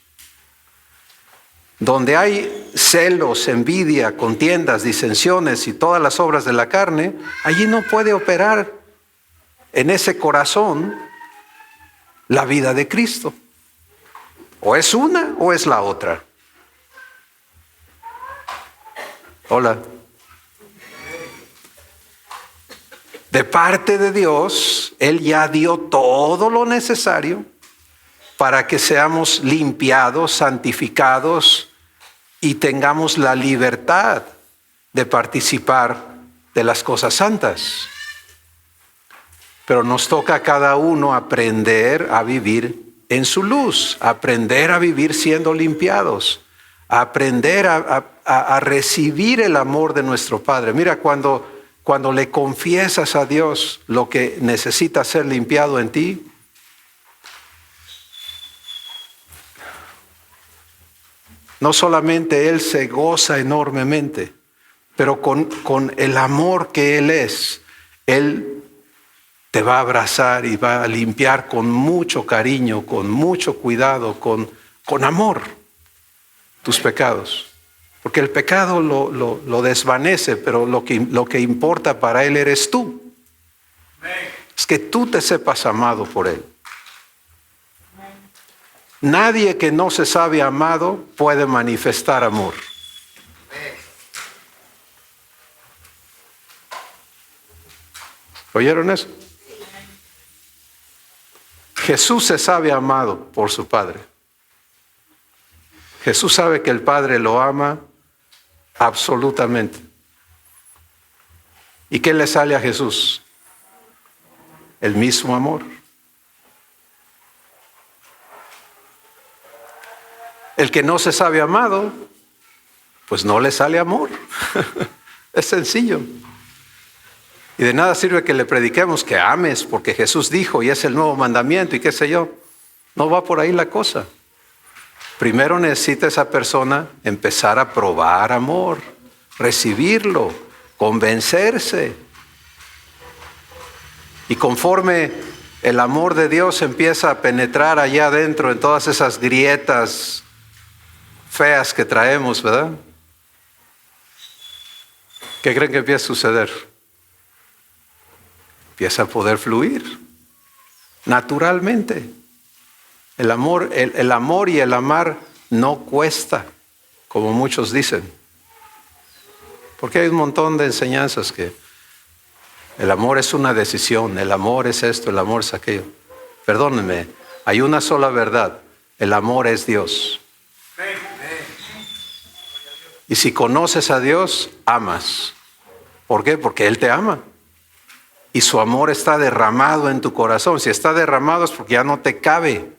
Donde hay celos, envidia, contiendas, disensiones y todas las obras de la carne, allí no puede operar en ese corazón la vida de Cristo. O es una o es la otra. Hola. De parte de Dios, Él ya dio todo lo necesario para que seamos limpiados, santificados y tengamos la libertad de participar de las cosas santas. Pero nos toca a cada uno aprender a vivir en su luz, aprender a vivir siendo limpiados, aprender a recibir el amor de nuestro Padre. Mira, cuando le confiesas a Dios lo que necesita ser limpiado en ti, no solamente Él se goza enormemente, pero con el amor que Él es, Él te va a abrazar y va a limpiar con mucho cariño, con mucho cuidado, con amor tus pecados. Porque el pecado lo desvanece, pero lo que importa para Él eres tú. Es que tú te sepas amado por Él. Nadie que no se sabe amado puede manifestar amor. ¿Oyeron eso? Jesús se sabe amado por su Padre. Jesús sabe que el Padre lo ama absolutamente. ¿Y qué le sale a Jesús? El mismo amor. El que no se sabe amado, pues no le sale amor. Es sencillo. Y de nada sirve que le prediquemos que ames, porque Jesús dijo, y es el nuevo mandamiento, y qué sé yo. No va por ahí la cosa. Primero necesita esa persona empezar a probar amor, recibirlo, convencerse. Y conforme el amor de Dios empieza a penetrar allá adentro en todas esas grietas feas que traemos, ¿verdad? ¿Qué creen que empieza a suceder? Empieza a poder fluir naturalmente. El amor y el amar no cuesta, como muchos dicen. Porque hay un montón de enseñanzas que el amor es una decisión, el amor es esto, el amor es aquello. Perdónenme, hay una sola verdad, el amor es Dios. Y si conoces a Dios, amas. ¿Por qué? Porque Él te ama. Y su amor está derramado en tu corazón. Si está derramado es porque ya no te cabe.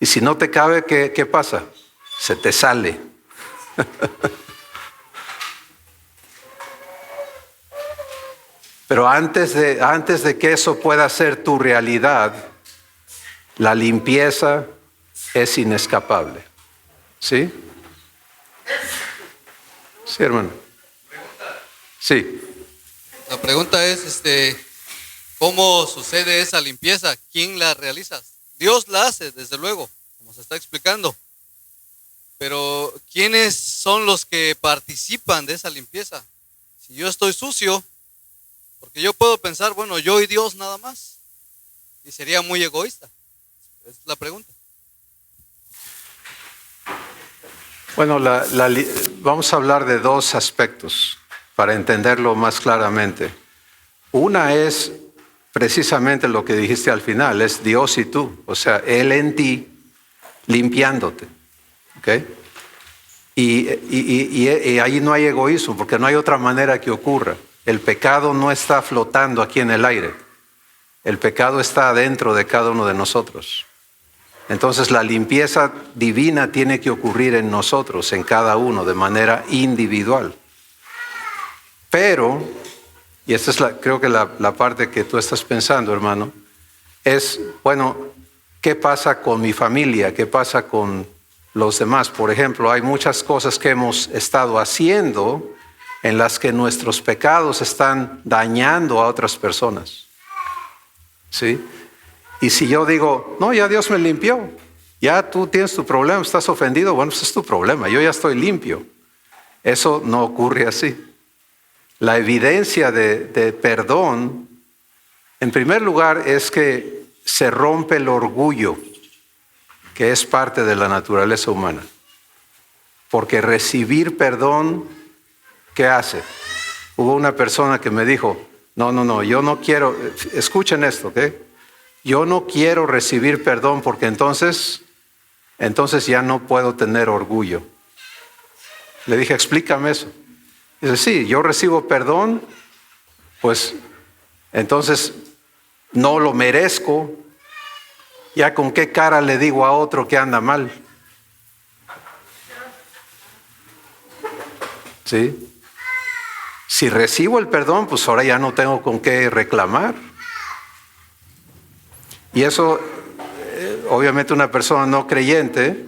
Y si no te cabe, ¿qué pasa? Se te sale. Pero antes de que eso pueda ser tu realidad, la limpieza es inescapable. ¿Sí? Sí, hermano. Sí. La pregunta es, ¿cómo sucede esa limpieza? ¿Quién la realiza? Dios la hace, desde luego, como se está explicando. Pero ¿quiénes son los que participan de esa limpieza? Si yo estoy sucio, porque yo puedo pensar, bueno, yo y Dios nada más, y sería muy egoísta. Es la pregunta. Bueno, vamos a hablar de dos aspectos para entenderlo más claramente. Una es precisamente lo que dijiste al final, es Dios y tú, o sea, Él en ti limpiándote. ¿Ok? Y ahí no hay egoísmo, porque no hay otra manera que ocurra. El pecado no está flotando aquí en el aire. El pecado está dentro de cada uno de nosotros. Entonces la limpieza divina tiene que ocurrir en nosotros, en cada uno, de manera individual. Pero, y esta es creo que la parte que tú estás pensando, hermano, es, bueno, ¿qué pasa con mi familia? ¿Qué pasa con los demás? Por ejemplo, hay muchas cosas que hemos estado haciendo en las que nuestros pecados están dañando a otras personas. ¿Sí? Y si yo digo, no, ya Dios me limpió, ya tú tienes tu problema, estás ofendido, bueno, pues es tu problema, yo ya estoy limpio. Eso no ocurre así. La evidencia de perdón, en primer lugar, es que se rompe el orgullo, que es parte de la naturaleza humana. Porque recibir perdón, ¿qué hace? Hubo una persona que me dijo, no, yo no quiero, escuchen esto, ¿ok? Yo no quiero recibir perdón porque entonces ya no puedo tener orgullo. Le dije, explícame eso. Dice, sí, yo recibo perdón, pues entonces no lo merezco. ¿Ya con qué cara le digo a otro que anda mal? ¿Sí? Si recibo el perdón, pues ahora ya no tengo con qué reclamar. Y eso, obviamente una persona no creyente,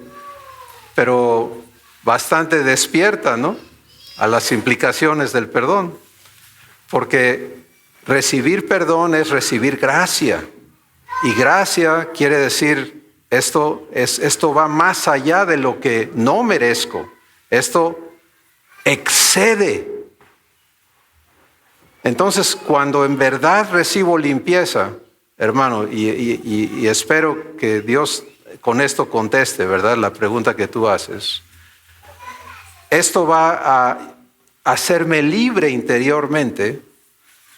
pero bastante despierta, ¿no? A las implicaciones del perdón. Porque recibir perdón es recibir gracia. Y gracia quiere decir, esto va más allá de lo que no merezco. Esto excede. Entonces, cuando en verdad recibo limpieza, hermano, y espero que Dios con esto conteste, ¿verdad? La pregunta que tú haces. Esto va a hacerme libre interiormente,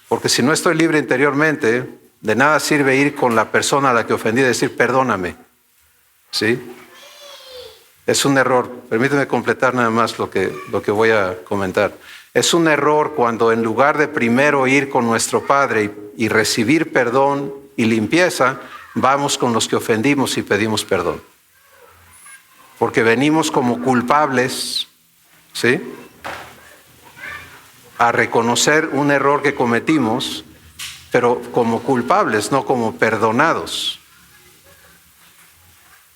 porque si no estoy libre interiormente, de nada sirve ir con la persona a la que ofendí y decir, perdóname. ¿Sí? Es un error. Permíteme completar nada más lo que voy a comentar. Es un error cuando en lugar de primero ir con nuestro Padre y recibir perdón y limpieza, vamos con los que ofendimos y pedimos perdón. Porque venimos como culpables, ¿sí? A reconocer un error que cometimos, pero como culpables, no como perdonados.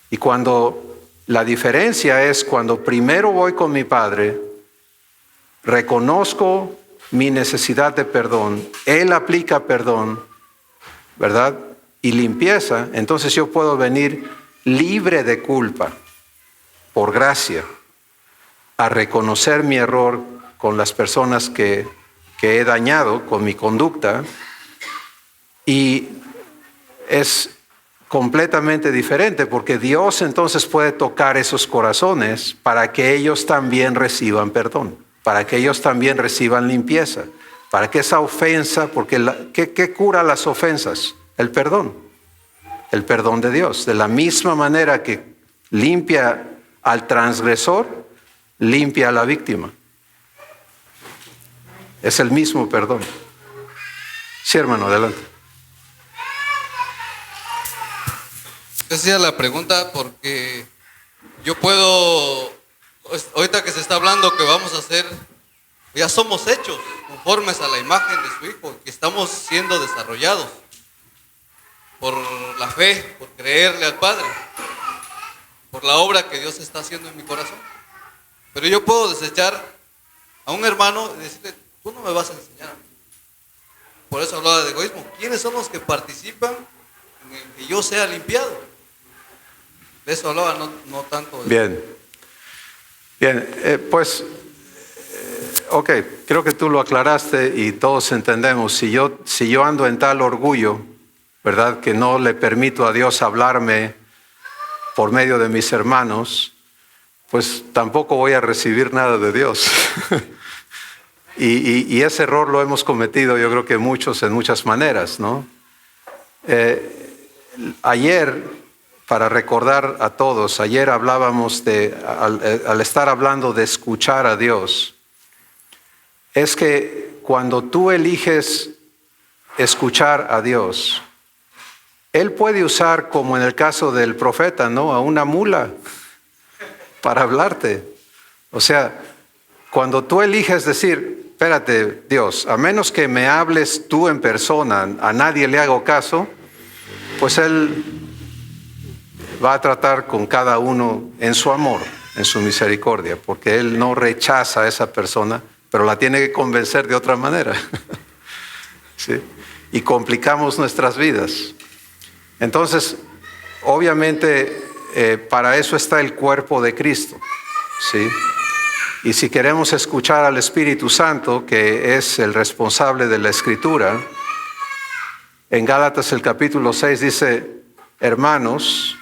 Y cuando la diferencia es cuando primero voy con mi Padre, reconozco mi necesidad de perdón, Él aplica perdón, ¿verdad? Y limpieza, entonces yo puedo venir libre de culpa, por gracia, a reconocer mi error con las personas que he dañado con mi conducta. Y es completamente diferente porque Dios entonces puede tocar esos corazones para que ellos también reciban perdón, para que ellos también reciban limpieza, para que esa ofensa, porque ¿qué cura las ofensas? El perdón de Dios. De la misma manera que limpia al transgresor, limpia a la víctima. Es el mismo perdón. Sí, hermano, adelante. Esa es la pregunta porque yo puedo, ahorita que se está hablando que vamos a hacer, ya somos hechos conformes a la imagen de su Hijo, que estamos siendo desarrollados por la fe, por creerle al Padre, por la obra que Dios está haciendo en mi corazón. Pero yo puedo desechar a un hermano y decirle, tú no me vas a enseñar a mí. por eso hablaba de egoísmo. ¿Quiénes son los que participan en el que yo sea limpiado? De eso hablaba, no tanto de... Bien, pues, ok, creo que tú lo aclaraste y todos entendemos. Si yo ando en tal orgullo, ¿verdad? Que no le permito a Dios hablarme por medio de mis hermanos, pues tampoco voy a recibir nada de Dios. y ese error lo hemos cometido, yo creo que muchos en muchas maneras, ¿no? Ayer, para recordar a todos, ayer hablábamos al estar hablando de escuchar a Dios, es que cuando tú eliges escuchar a Dios, Él puede usar, como en el caso del profeta, ¿no?, a una mula para hablarte. O sea, cuando tú eliges decir, espérate, Dios, a menos que me hables tú en persona, a nadie le hago caso, pues Él va a tratar con cada uno en su amor, en su misericordia, porque Él no rechaza a esa persona, pero la tiene que convencer de otra manera. ¿Sí? Y complicamos nuestras vidas. Entonces, obviamente, para eso está el cuerpo de Cristo. ¿Sí? Y si queremos escuchar al Espíritu Santo, que es el responsable de la Escritura, en Gálatas el capítulo 6 dice, hermanos,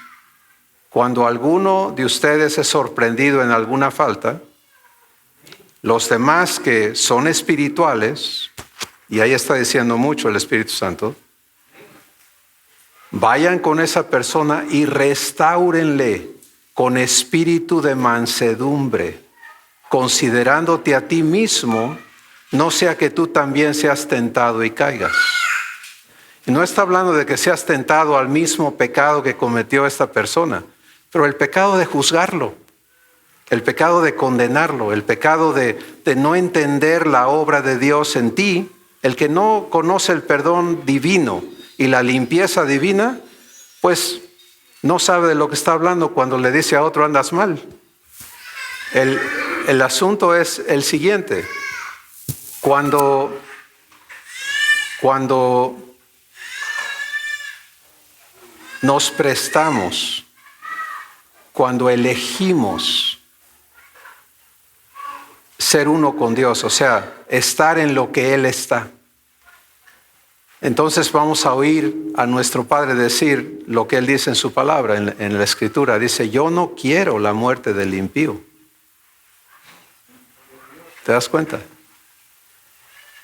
cuando alguno de ustedes es sorprendido en alguna falta, los demás que son espirituales, y ahí está diciendo mucho el Espíritu Santo, vayan con esa persona y restáurenle con espíritu de mansedumbre, considerándote a ti mismo, no sea que tú también seas tentado y caigas. Y no está hablando de que seas tentado al mismo pecado que cometió esta persona, pero el pecado de juzgarlo, el pecado de condenarlo, el pecado de no entender la obra de Dios en ti, el que no conoce el perdón divino y la limpieza divina, pues no sabe de lo que está hablando cuando le dice a otro andas mal. El asunto es el siguiente. Cuando nos prestamos, cuando elegimos ser uno con Dios, o sea, estar en lo que Él está, entonces vamos a oír a nuestro Padre decir lo que Él dice en su palabra, en la Escritura. Dice, yo no quiero la muerte del impío. ¿Te das cuenta?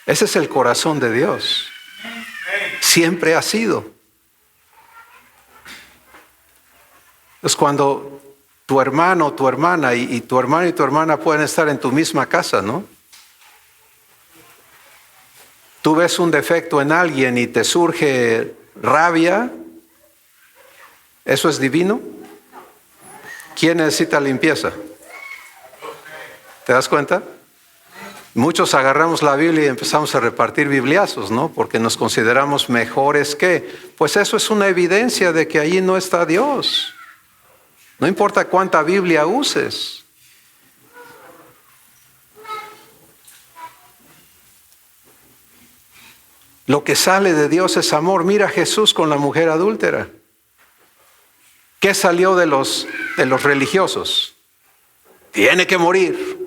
Ese es el corazón de Dios. Siempre ha sido. Es cuando tu hermano, tu hermana y tu hermano y tu hermana pueden estar en tu misma casa, ¿no? Tú ves un defecto en alguien y te surge rabia. ¿Eso es divino? ¿Quién necesita limpieza? ¿Te das cuenta? Muchos agarramos la Biblia y empezamos a repartir bibliazos, ¿no? Porque nos consideramos mejores que. Pues eso es una evidencia de que allí no está Dios. No importa cuánta Biblia uses. Lo que sale de Dios es amor. Mira a Jesús con la mujer adúltera. ¿Qué salió de los religiosos? Tiene que morir.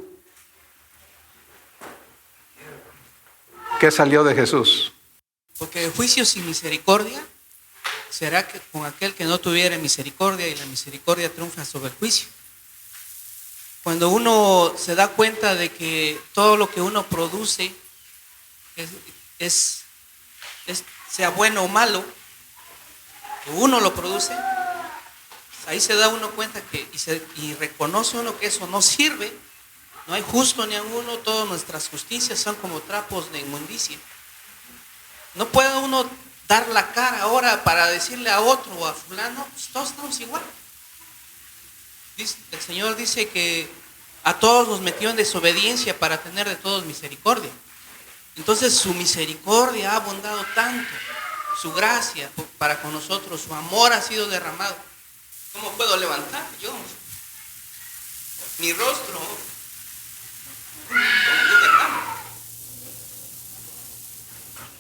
¿Qué salió de Jesús? Porque el juicio sin misericordia será que con aquel que no tuviera misericordia, y la misericordia triunfa sobre el juicio. Cuando uno se da cuenta de que todo lo que uno produce sea bueno o malo, que uno lo produce, ahí se da uno cuenta que y reconoce uno que eso no sirve. No hay justo ni alguno, todas nuestras justicias son como trapos de inmundicia. No puede uno dar la cara ahora para decirle a otro o a fulano, pues todos estamos igual. El Señor dice que a todos los metió en desobediencia para tener de todos misericordia. Entonces su misericordia ha abundado tanto, su gracia para con nosotros, su amor ha sido derramado. ¿Cómo puedo levantar yo mi rostro?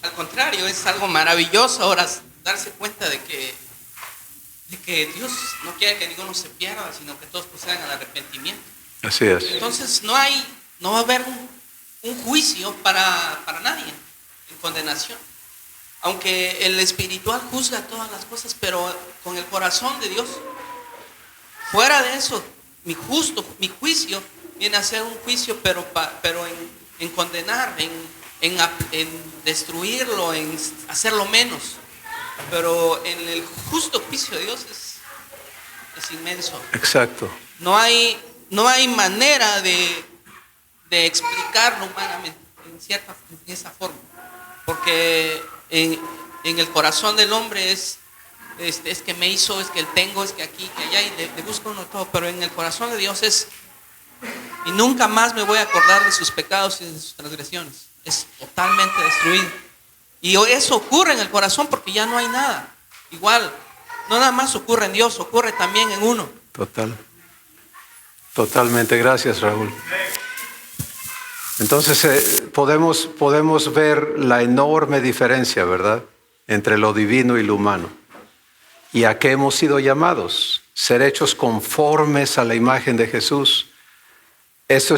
Al contrario, es algo maravilloso ahora darse cuenta de que Dios no quiere que ninguno se pierda, sino que todos procedan al arrepentimiento. Así es. Entonces no va a haber un juicio para nadie en condenación. Aunque el espiritual juzga todas las cosas, pero con el corazón de Dios. Fuera de eso, mi juicio viene a ser un juicio, pero en condenar, en destruirlo, en hacerlo menos. Pero en el justo juicio de Dios es inmenso. Exacto. No hay manera de explicarlo humanamente en esa forma, porque en el corazón del hombre es que me hizo, es que él tengo, es que aquí, que allá, y le busca uno todo, pero en el corazón de Dios es, y nunca más me voy a acordar de sus pecados y de sus transgresiones, es totalmente destruido. Y eso ocurre en el corazón porque ya no hay nada. Igual, no nada más ocurre en Dios, ocurre también en uno. Totalmente, gracias Raúl. Entonces podemos ver la enorme diferencia, ¿verdad?, entre lo divino y lo humano. ¿Y a qué hemos sido llamados? Ser hechos conformes a la imagen de Jesús. Eso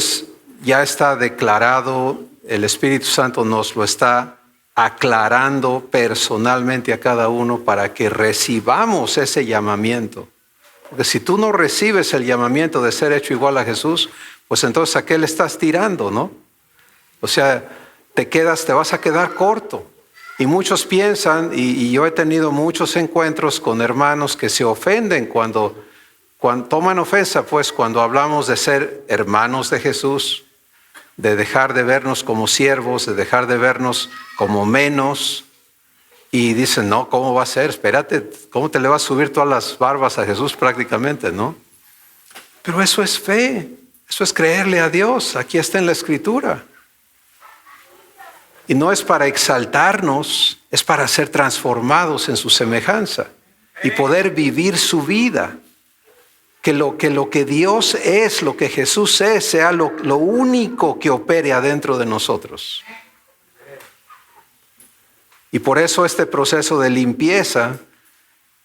ya está declarado, el Espíritu Santo nos lo está aclarando personalmente a cada uno para que recibamos ese llamamiento. Porque si tú no recibes el llamamiento de ser hecho igual a Jesús, pues entonces ¿a qué le estás tirando, no? O sea, te vas a quedar corto. Y muchos piensan, y yo he tenido muchos encuentros con hermanos que se ofenden cuando toman ofensa, pues cuando hablamos de ser hermanos de Jesús, de dejar de vernos como siervos, de dejar de vernos como menos. Y dicen, no, ¿cómo va a ser? Espérate, ¿cómo te le vas a subir todas las barbas a Jesús prácticamente, no? Pero eso es fe, eso es creerle a Dios, aquí está en la Escritura. Y no es para exaltarnos, es para ser transformados en su semejanza y poder vivir su vida. Que lo que Dios es, lo que Jesús es, sea lo único que opere adentro de nosotros. Y por eso este proceso de limpieza,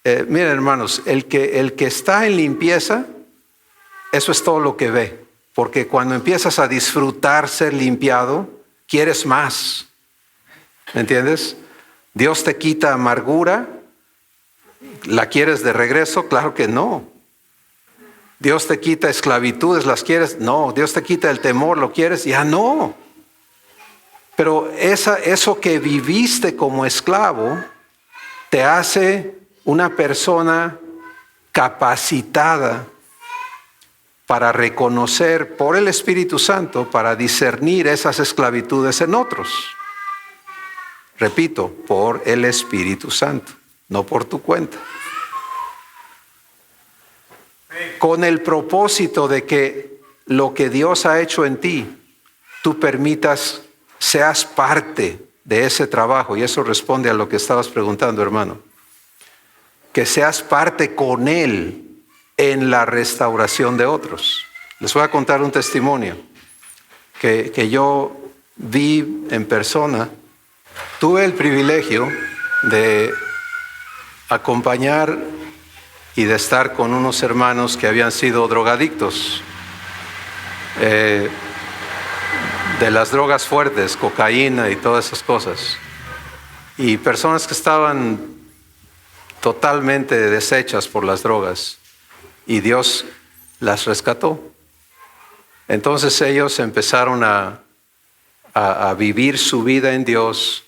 miren hermanos, el que está en limpieza, eso es todo lo que ve. Porque cuando empiezas a disfrutar ser limpiado, quieres más. ¿Me entiendes? Dios te quita amargura, ¿la quieres de regreso? Claro que no. Dios te quita esclavitudes, ¿las quieres? No. Dios te quita el temor, ¿lo quieres? Ya no. Pero eso que viviste como esclavo te hace una persona capacitada para reconocer por el Espíritu Santo, para discernir esas esclavitudes en otros. Repito, por el Espíritu Santo, no por tu cuenta. Con el propósito de que lo que Dios ha hecho en ti, tú permitas, seas parte de ese trabajo. Y eso responde a lo que estabas preguntando, hermano. Que seas parte con Él en la restauración de otros. Les voy a contar un testimonio que yo vi en persona. Tuve el privilegio de acompañar y de estar con unos hermanos que habían sido drogadictos de las drogas fuertes, cocaína y todas esas cosas. Y personas que estaban totalmente deshechas por las drogas. Y Dios las rescató. Entonces ellos empezaron a vivir su vida en Dios,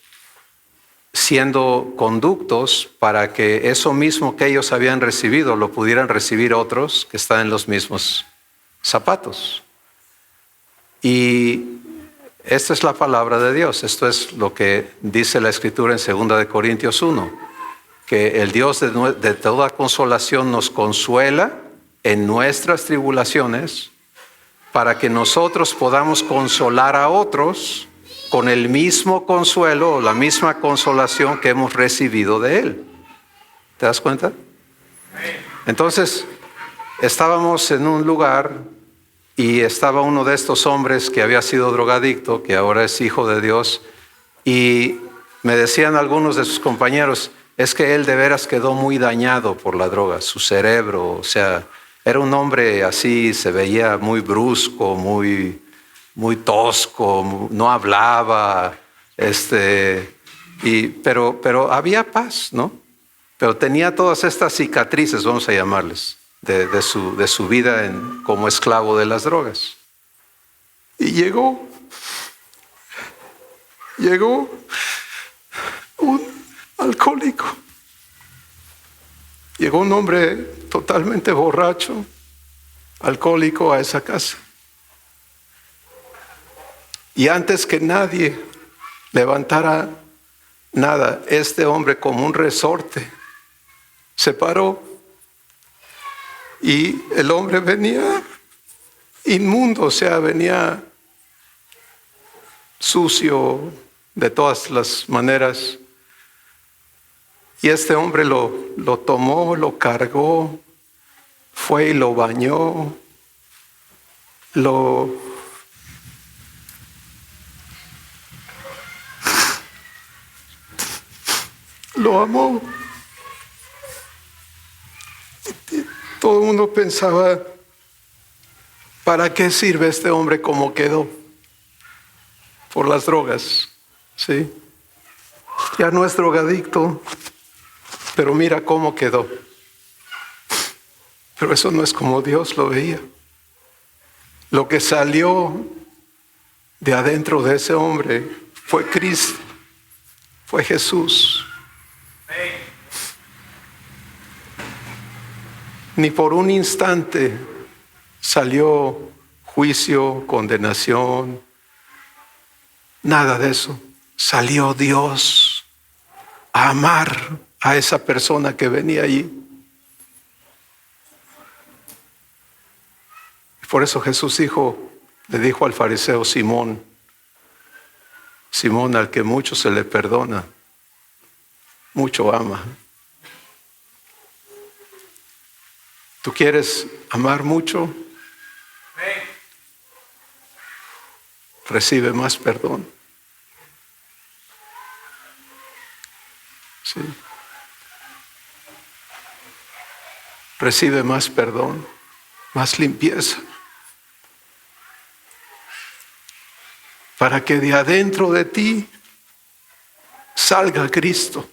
siendo conductos para que eso mismo que ellos habían recibido lo pudieran recibir otros que están en los mismos zapatos. Y esta es la palabra de Dios. Esto es lo que dice la Escritura en 2 de Corintios 1, que el Dios de toda consolación nos consuela en nuestras tribulaciones para que nosotros podamos consolar a otros con el mismo consuelo o la misma consolación que hemos recibido de Él. ¿Te das cuenta? Entonces, estábamos en un lugar y estaba uno de estos hombres que había sido drogadicto, que ahora es hijo de Dios, y Me decían algunos de sus compañeros, es que él de veras quedó muy dañado por la droga, su cerebro, o sea, era un hombre así, se veía muy brusco, muy tosco, no hablaba, pero había paz, ¿no? Pero tenía todas estas cicatrices, vamos a llamarles, de su vida como esclavo de las drogas. Y llegó un alcohólico. Llegó un hombre totalmente borracho, alcohólico a esa casa. Y antes que nadie levantara nada, este hombre como un resorte se paró y el hombre venía inmundo, o sea, venía sucio de todas las maneras. Y este hombre lo tomó, lo cargó, fue y lo bañó, lo amó. Y todo el mundo pensaba, ¿para qué sirve este hombre como quedó? Por las drogas, ¿sí? Ya no es drogadicto, pero mira cómo quedó. Pero eso no es como Dios lo veía. Lo que salió de adentro de ese hombre fue Cristo, fue Jesús. Ni por un instante salió juicio, condenación, nada de eso. Salió Dios a amar a esa persona que venía allí. Por eso Jesús le dijo al fariseo Simón, al que mucho se le perdona, mucho ama. ¿Tú quieres amar mucho? Recibe más perdón. Sí. Recibe más perdón, más limpieza. Para que de adentro de ti salga Cristo.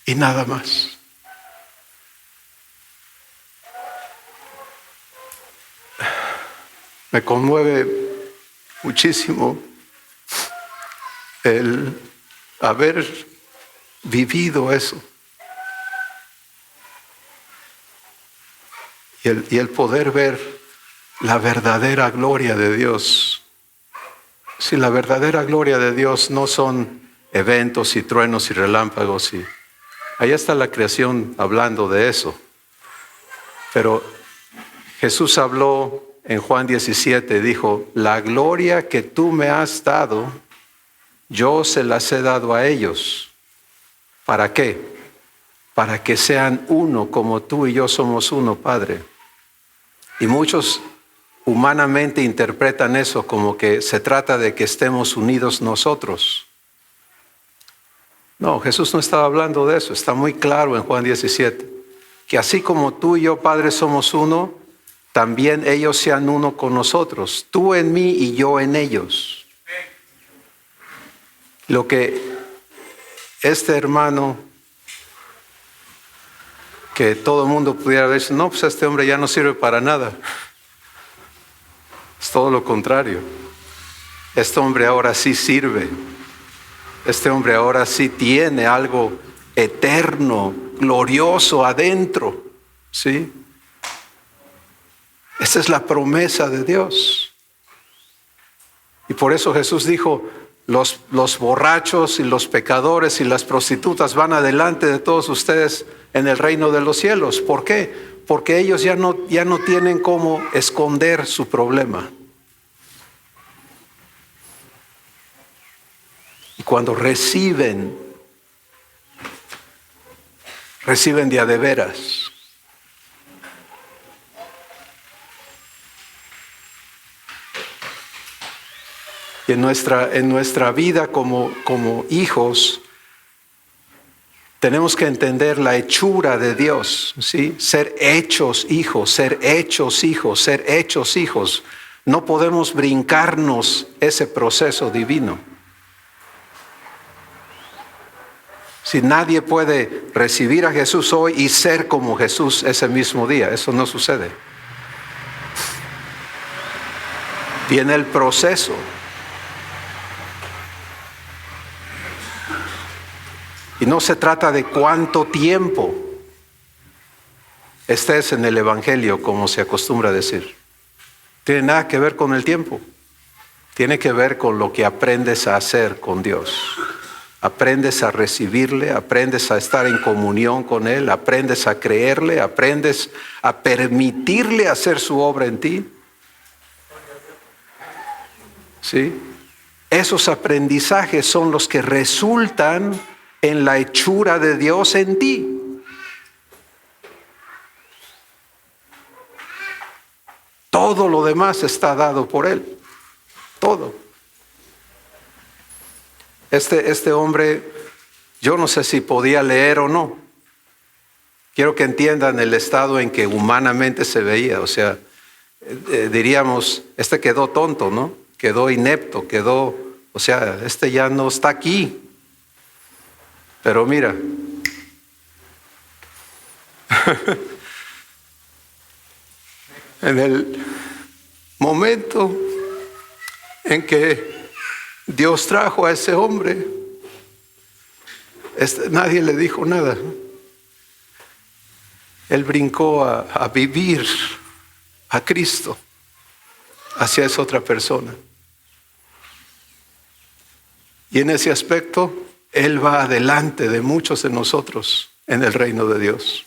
Y nada más. Me conmueve muchísimo el haber vivido eso. Y el poder ver la verdadera gloria de Dios. Si la verdadera gloria de Dios no son eventos y truenos y relámpagos, y ahí está la creación hablando de eso. Pero Jesús habló en Juan 17, dijo, la gloria que tú me has dado, yo se las he dado a ellos. ¿Para qué? Para que sean uno como tú y yo somos uno, Padre. Y muchos humanamente interpretan eso como que se trata de que estemos unidos nosotros. No, Jesús no estaba hablando de eso. Está muy claro en Juan 17, que así como tú y yo, Padre, somos uno, también ellos sean uno con nosotros. Tú en mí y yo en ellos. Lo que este hermano, que todo el mundo pudiera decir, no, pues este hombre ya no sirve para nada. Es todo lo contrario. Este hombre ahora sí sirve. Este hombre ahora sí tiene algo eterno, glorioso adentro. ¿Sí? Esa es la promesa de Dios. Y por eso Jesús dijo, los borrachos y los pecadores y las prostitutas van adelante de todos ustedes en el reino de los cielos. ¿Por qué? Porque ellos ya no tienen cómo esconder su problema. Y cuando reciben de a de veras. Y en nuestra vida como hijos, tenemos que entender la hechura de Dios, ¿sí? Ser hechos hijos, ser hechos hijos, ser hechos hijos. No podemos brincarnos ese proceso divino. Si nadie puede recibir a Jesús hoy y ser como Jesús ese mismo día, eso no sucede. Viene el proceso. Y no se trata de cuánto tiempo estés en el Evangelio, como se acostumbra a decir. Tiene nada que ver con el tiempo. Tiene que ver con lo que aprendes a hacer con Dios. Aprendes a recibirle, aprendes a estar en comunión con Él, aprendes a creerle, aprendes a permitirle hacer su obra en ti. ¿Sí? Esos aprendizajes son los que resultan en la hechura de Dios en ti. Todo lo demás está dado por Él. Todo. Este hombre, yo no sé si podía leer o no. Quiero que entiendan el estado en que humanamente se veía. O sea, diríamos, quedó tonto, ¿no? Quedó inepto, o sea, ya no está aquí. Pero mira, en el momento en que Dios trajo a ese hombre, nadie le dijo nada. Él brincó a vivir a Cristo hacia esa otra persona. Y en ese aspecto, Él va adelante de muchos de nosotros en el reino de Dios.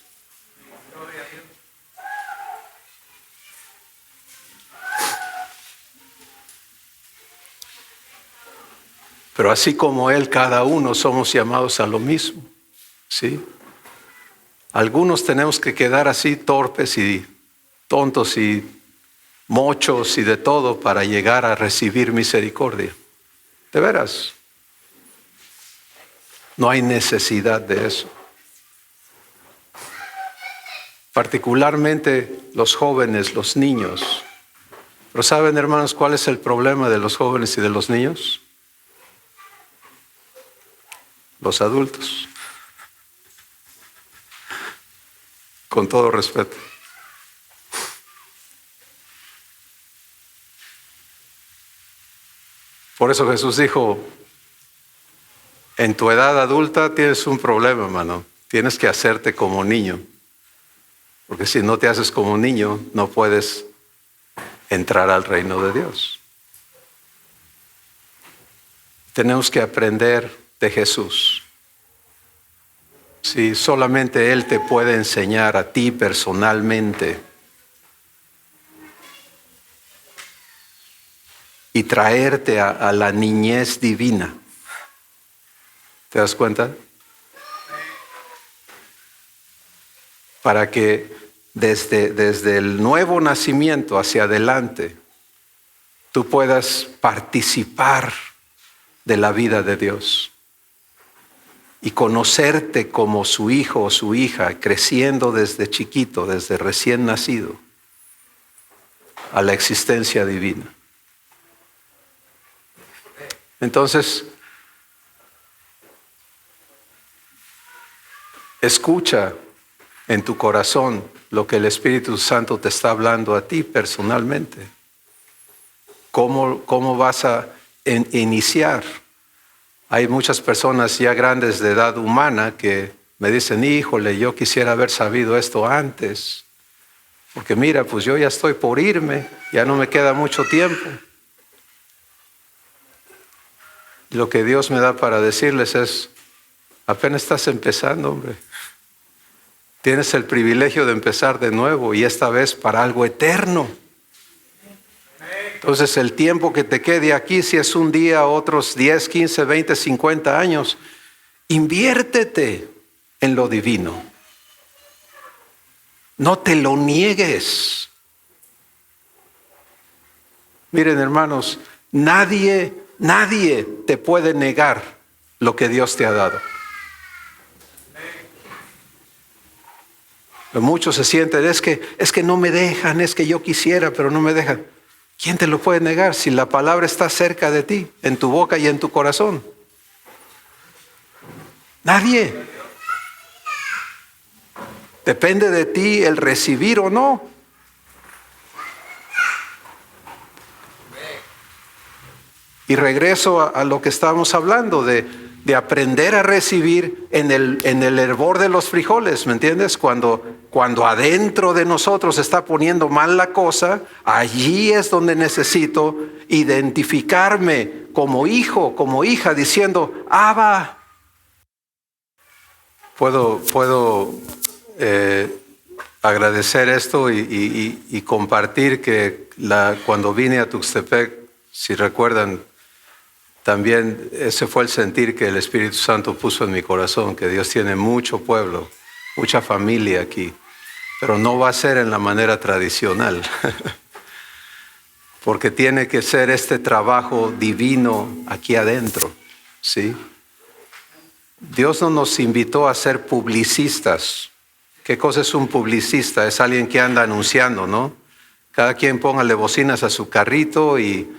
Pero así como Él, cada uno somos llamados a lo mismo, ¿sí? Algunos tenemos que quedar así torpes y tontos y mochos y de todo para llegar a recibir misericordia. De veras. No hay necesidad de eso. Particularmente los jóvenes, los niños. Pero ¿saben, hermanos, cuál es el problema de los jóvenes y de los niños? Los adultos. Con todo respeto. Por eso Jesús dijo, en tu edad adulta tienes un problema, hermano. Tienes que hacerte como niño. Porque si no te haces como niño, no puedes entrar al reino de Dios. Tenemos que aprender de Jesús. Sí, solamente Él te puede enseñar a ti personalmente y traerte a la niñez divina. ¿Te das cuenta? Para que desde el nuevo nacimiento hacia adelante tú puedas participar de la vida de Dios y conocerte como su hijo o su hija, creciendo desde chiquito, desde recién nacido, a la existencia divina. Entonces, escucha en tu corazón lo que el Espíritu Santo te está hablando a ti personalmente. ¿Cómo vas a iniciar? Hay muchas personas ya grandes de edad humana que me dicen, híjole, yo quisiera haber sabido esto antes. Porque mira, pues yo ya estoy por irme, ya no me queda mucho tiempo. Y lo que Dios me da para decirles es, apenas estás empezando, hombre. Tienes el privilegio de empezar de nuevo y esta vez para algo eterno. Entonces el tiempo que te quede aquí, si es un día, otros 10, 15, 20, 50 años, inviértete en lo divino. No te lo niegues. Miren, hermanos, nadie Nadie te puede negar lo que Dios te ha dado. Muchos se sienten, es que no me dejan, es que yo quisiera, pero no me dejan. ¿Quién te lo puede negar si la palabra está cerca de ti, en tu boca y en tu corazón? Nadie. Depende de ti el recibir o no. Y regreso a lo que estábamos hablando de aprender a recibir en el hervor de los frijoles, ¿me entiendes? Cuando adentro de nosotros se está poniendo mal la cosa, allí es donde necesito identificarme como hijo, como hija, diciendo, Abba. Puedo agradecer esto y compartir que cuando vine a Tuxtepec, si recuerdan, también ese fue el sentir que el Espíritu Santo puso en mi corazón, que Dios tiene mucho pueblo, mucha familia aquí, pero no va a ser en la manera tradicional, porque tiene que ser este trabajo divino aquí adentro, ¿sí? Dios no nos invitó a ser publicistas. ¿Qué cosa es un publicista? Es alguien que anda anunciando, ¿no? Cada quien póngale bocinas a su carrito y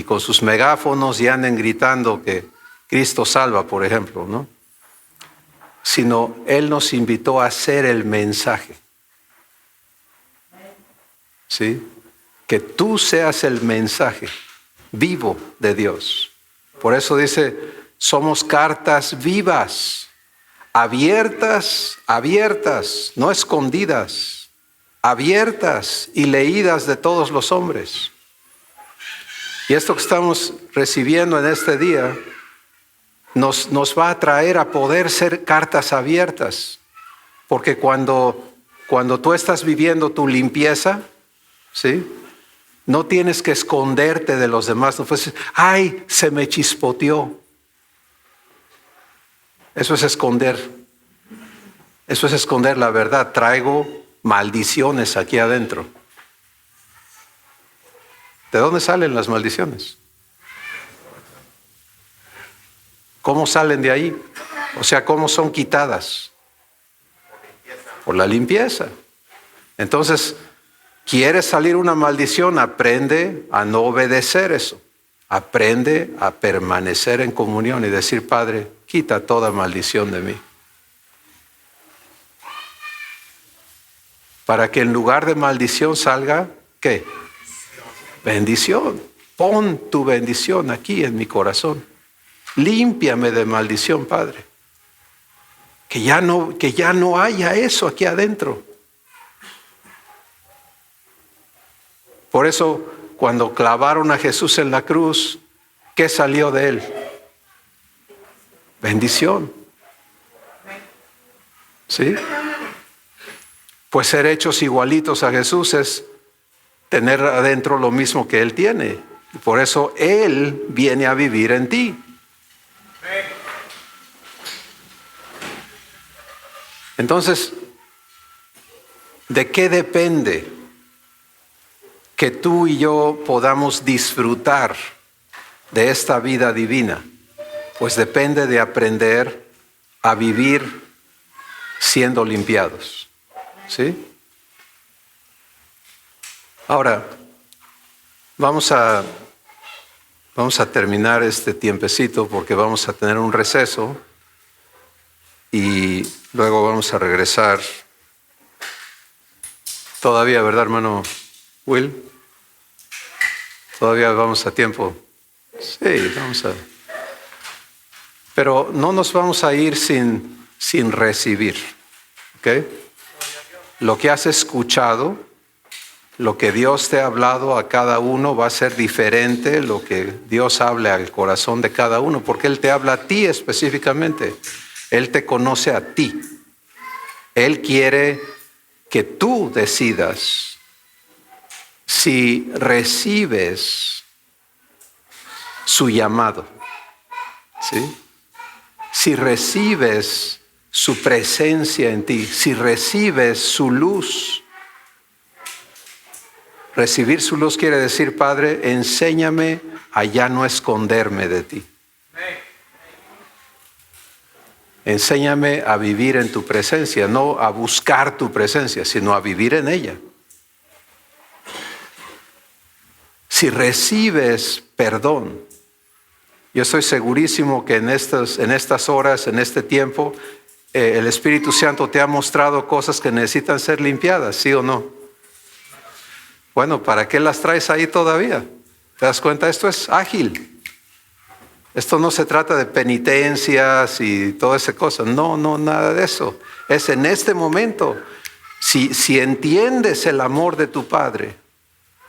con sus megáfonos y anden gritando que Cristo salva, por ejemplo, ¿no? Sino Él nos invitó a hacer el mensaje. ¿Sí? Que tú seas el mensaje vivo de Dios. Por eso dice, somos cartas vivas, abiertas, no escondidas, abiertas y leídas de todos los hombres. Y esto que estamos recibiendo en este día nos va a traer a poder ser cartas abiertas. Porque cuando tú estás viviendo tu limpieza, ¿sí? No tienes que esconderte de los demás. No puedes decir, ay, se me chispoteó. Eso es esconder. Eso es esconder la verdad. Traigo maldiciones aquí adentro. ¿De dónde salen las maldiciones? ¿Cómo salen de ahí? O sea, ¿cómo son quitadas? Por la limpieza. Entonces, ¿quieres salir una maldición? Aprende a no obedecer eso. Aprende a permanecer en comunión y decir, Padre, quita toda maldición de mí. Para que en lugar de maldición salga, ¿qué? Bendición. Pon tu bendición aquí en mi corazón. Límpiame de maldición, Padre. Que ya no haya eso aquí adentro. Por eso, cuando clavaron a Jesús en la cruz, ¿qué salió de él? Bendición. ¿Sí? Pues ser hechos igualitos a Jesús es tener adentro lo mismo que Él tiene. Y por eso Él viene a vivir en ti. Entonces, ¿de qué depende que tú y yo podamos disfrutar de esta vida divina? Pues depende de aprender a vivir siendo limpiados. ¿Sí? Ahora, vamos a terminar este tiempecito porque vamos a tener un receso y luego vamos a regresar. Todavía, ¿verdad, hermano Will? Todavía vamos a tiempo. Sí, vamos a... Pero no nos vamos a ir sin recibir. ¿Ok? Lo que has escuchado, lo que Dios te ha hablado a cada uno va a ser diferente lo que Dios hable al corazón de cada uno, porque Él te habla a ti específicamente. Él te conoce a ti. Él quiere que tú decidas si recibes su llamado. ¿Sí? Si recibes su presencia en ti, si recibes su luz. Recibir su luz quiere decir, Padre, enséñame a ya no esconderme de ti. Enséñame a vivir en tu presencia, no a buscar tu presencia, sino a vivir en ella. Si recibes perdón, yo estoy segurísimo que en estas horas, en este tiempo, el Espíritu Santo te ha mostrado cosas que necesitan ser limpiadas, ¿sí o no? Bueno, ¿para qué las traes ahí todavía? ¿Te das cuenta? Esto es ágil. Esto no se trata de penitencias y toda esa cosa. No, nada de eso. Es en este momento. Si entiendes el amor de tu Padre,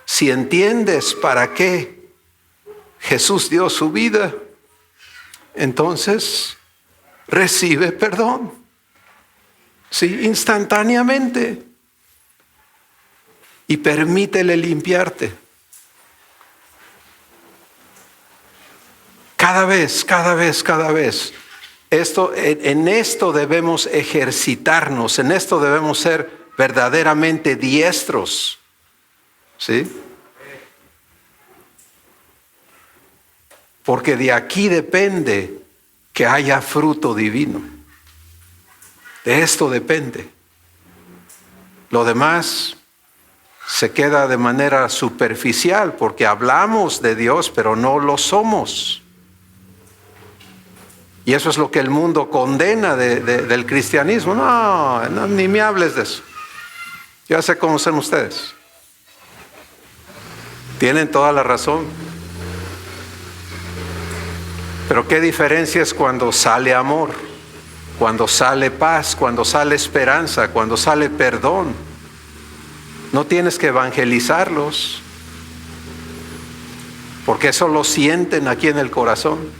si entiendes para qué Jesús dio su vida, entonces recibe perdón. Sí, instantáneamente. Y permítele limpiarte. Cada vez. En esto debemos ejercitarnos, en esto debemos ser verdaderamente diestros. ¿Sí? Porque de aquí depende que haya fruto divino. De esto depende. Lo demás se queda de manera superficial porque hablamos de Dios, pero no lo somos. Y eso es lo que el mundo condena del cristianismo. No, ni me hables de eso. Ya sé cómo son ustedes. Tienen toda la razón. Pero qué diferencia es cuando sale amor, cuando sale paz, cuando sale esperanza, cuando sale perdón. No tienes que evangelizarlos, porque eso lo sienten aquí en el corazón.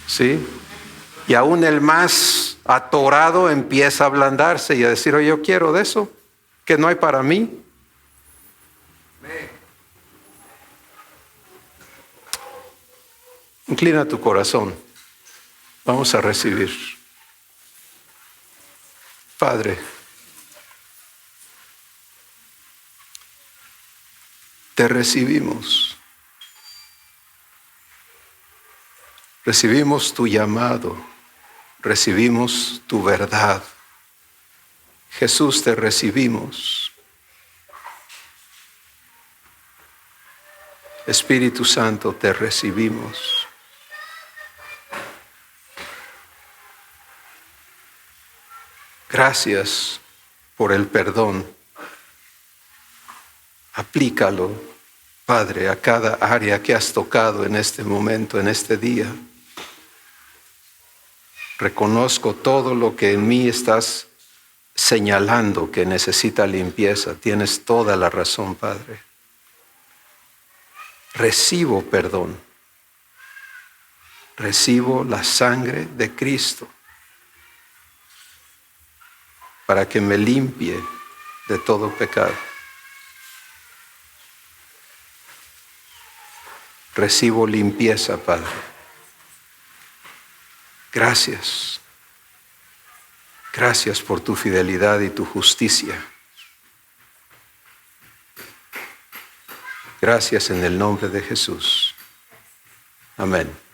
¿Sí? Y aún el más atorado empieza a ablandarse y a decir, oye, yo quiero de eso, que no hay para mí. Inclina tu corazón. Vamos a recibir. Padre, te recibimos. Recibimos tu llamado. Recibimos tu verdad. Jesús, te recibimos. Espíritu Santo, te recibimos. Gracias por el perdón. Aplícalo, Padre, a cada área que has tocado en este momento, en este día. Reconozco todo lo que en mí estás señalando que necesita limpieza. Tienes toda la razón, Padre. Recibo perdón. Recibo la sangre de Cristo para que me limpie de todo pecado. Recibo limpieza, Padre. Gracias. Gracias por tu fidelidad y tu justicia. Gracias en el nombre de Jesús. Amén.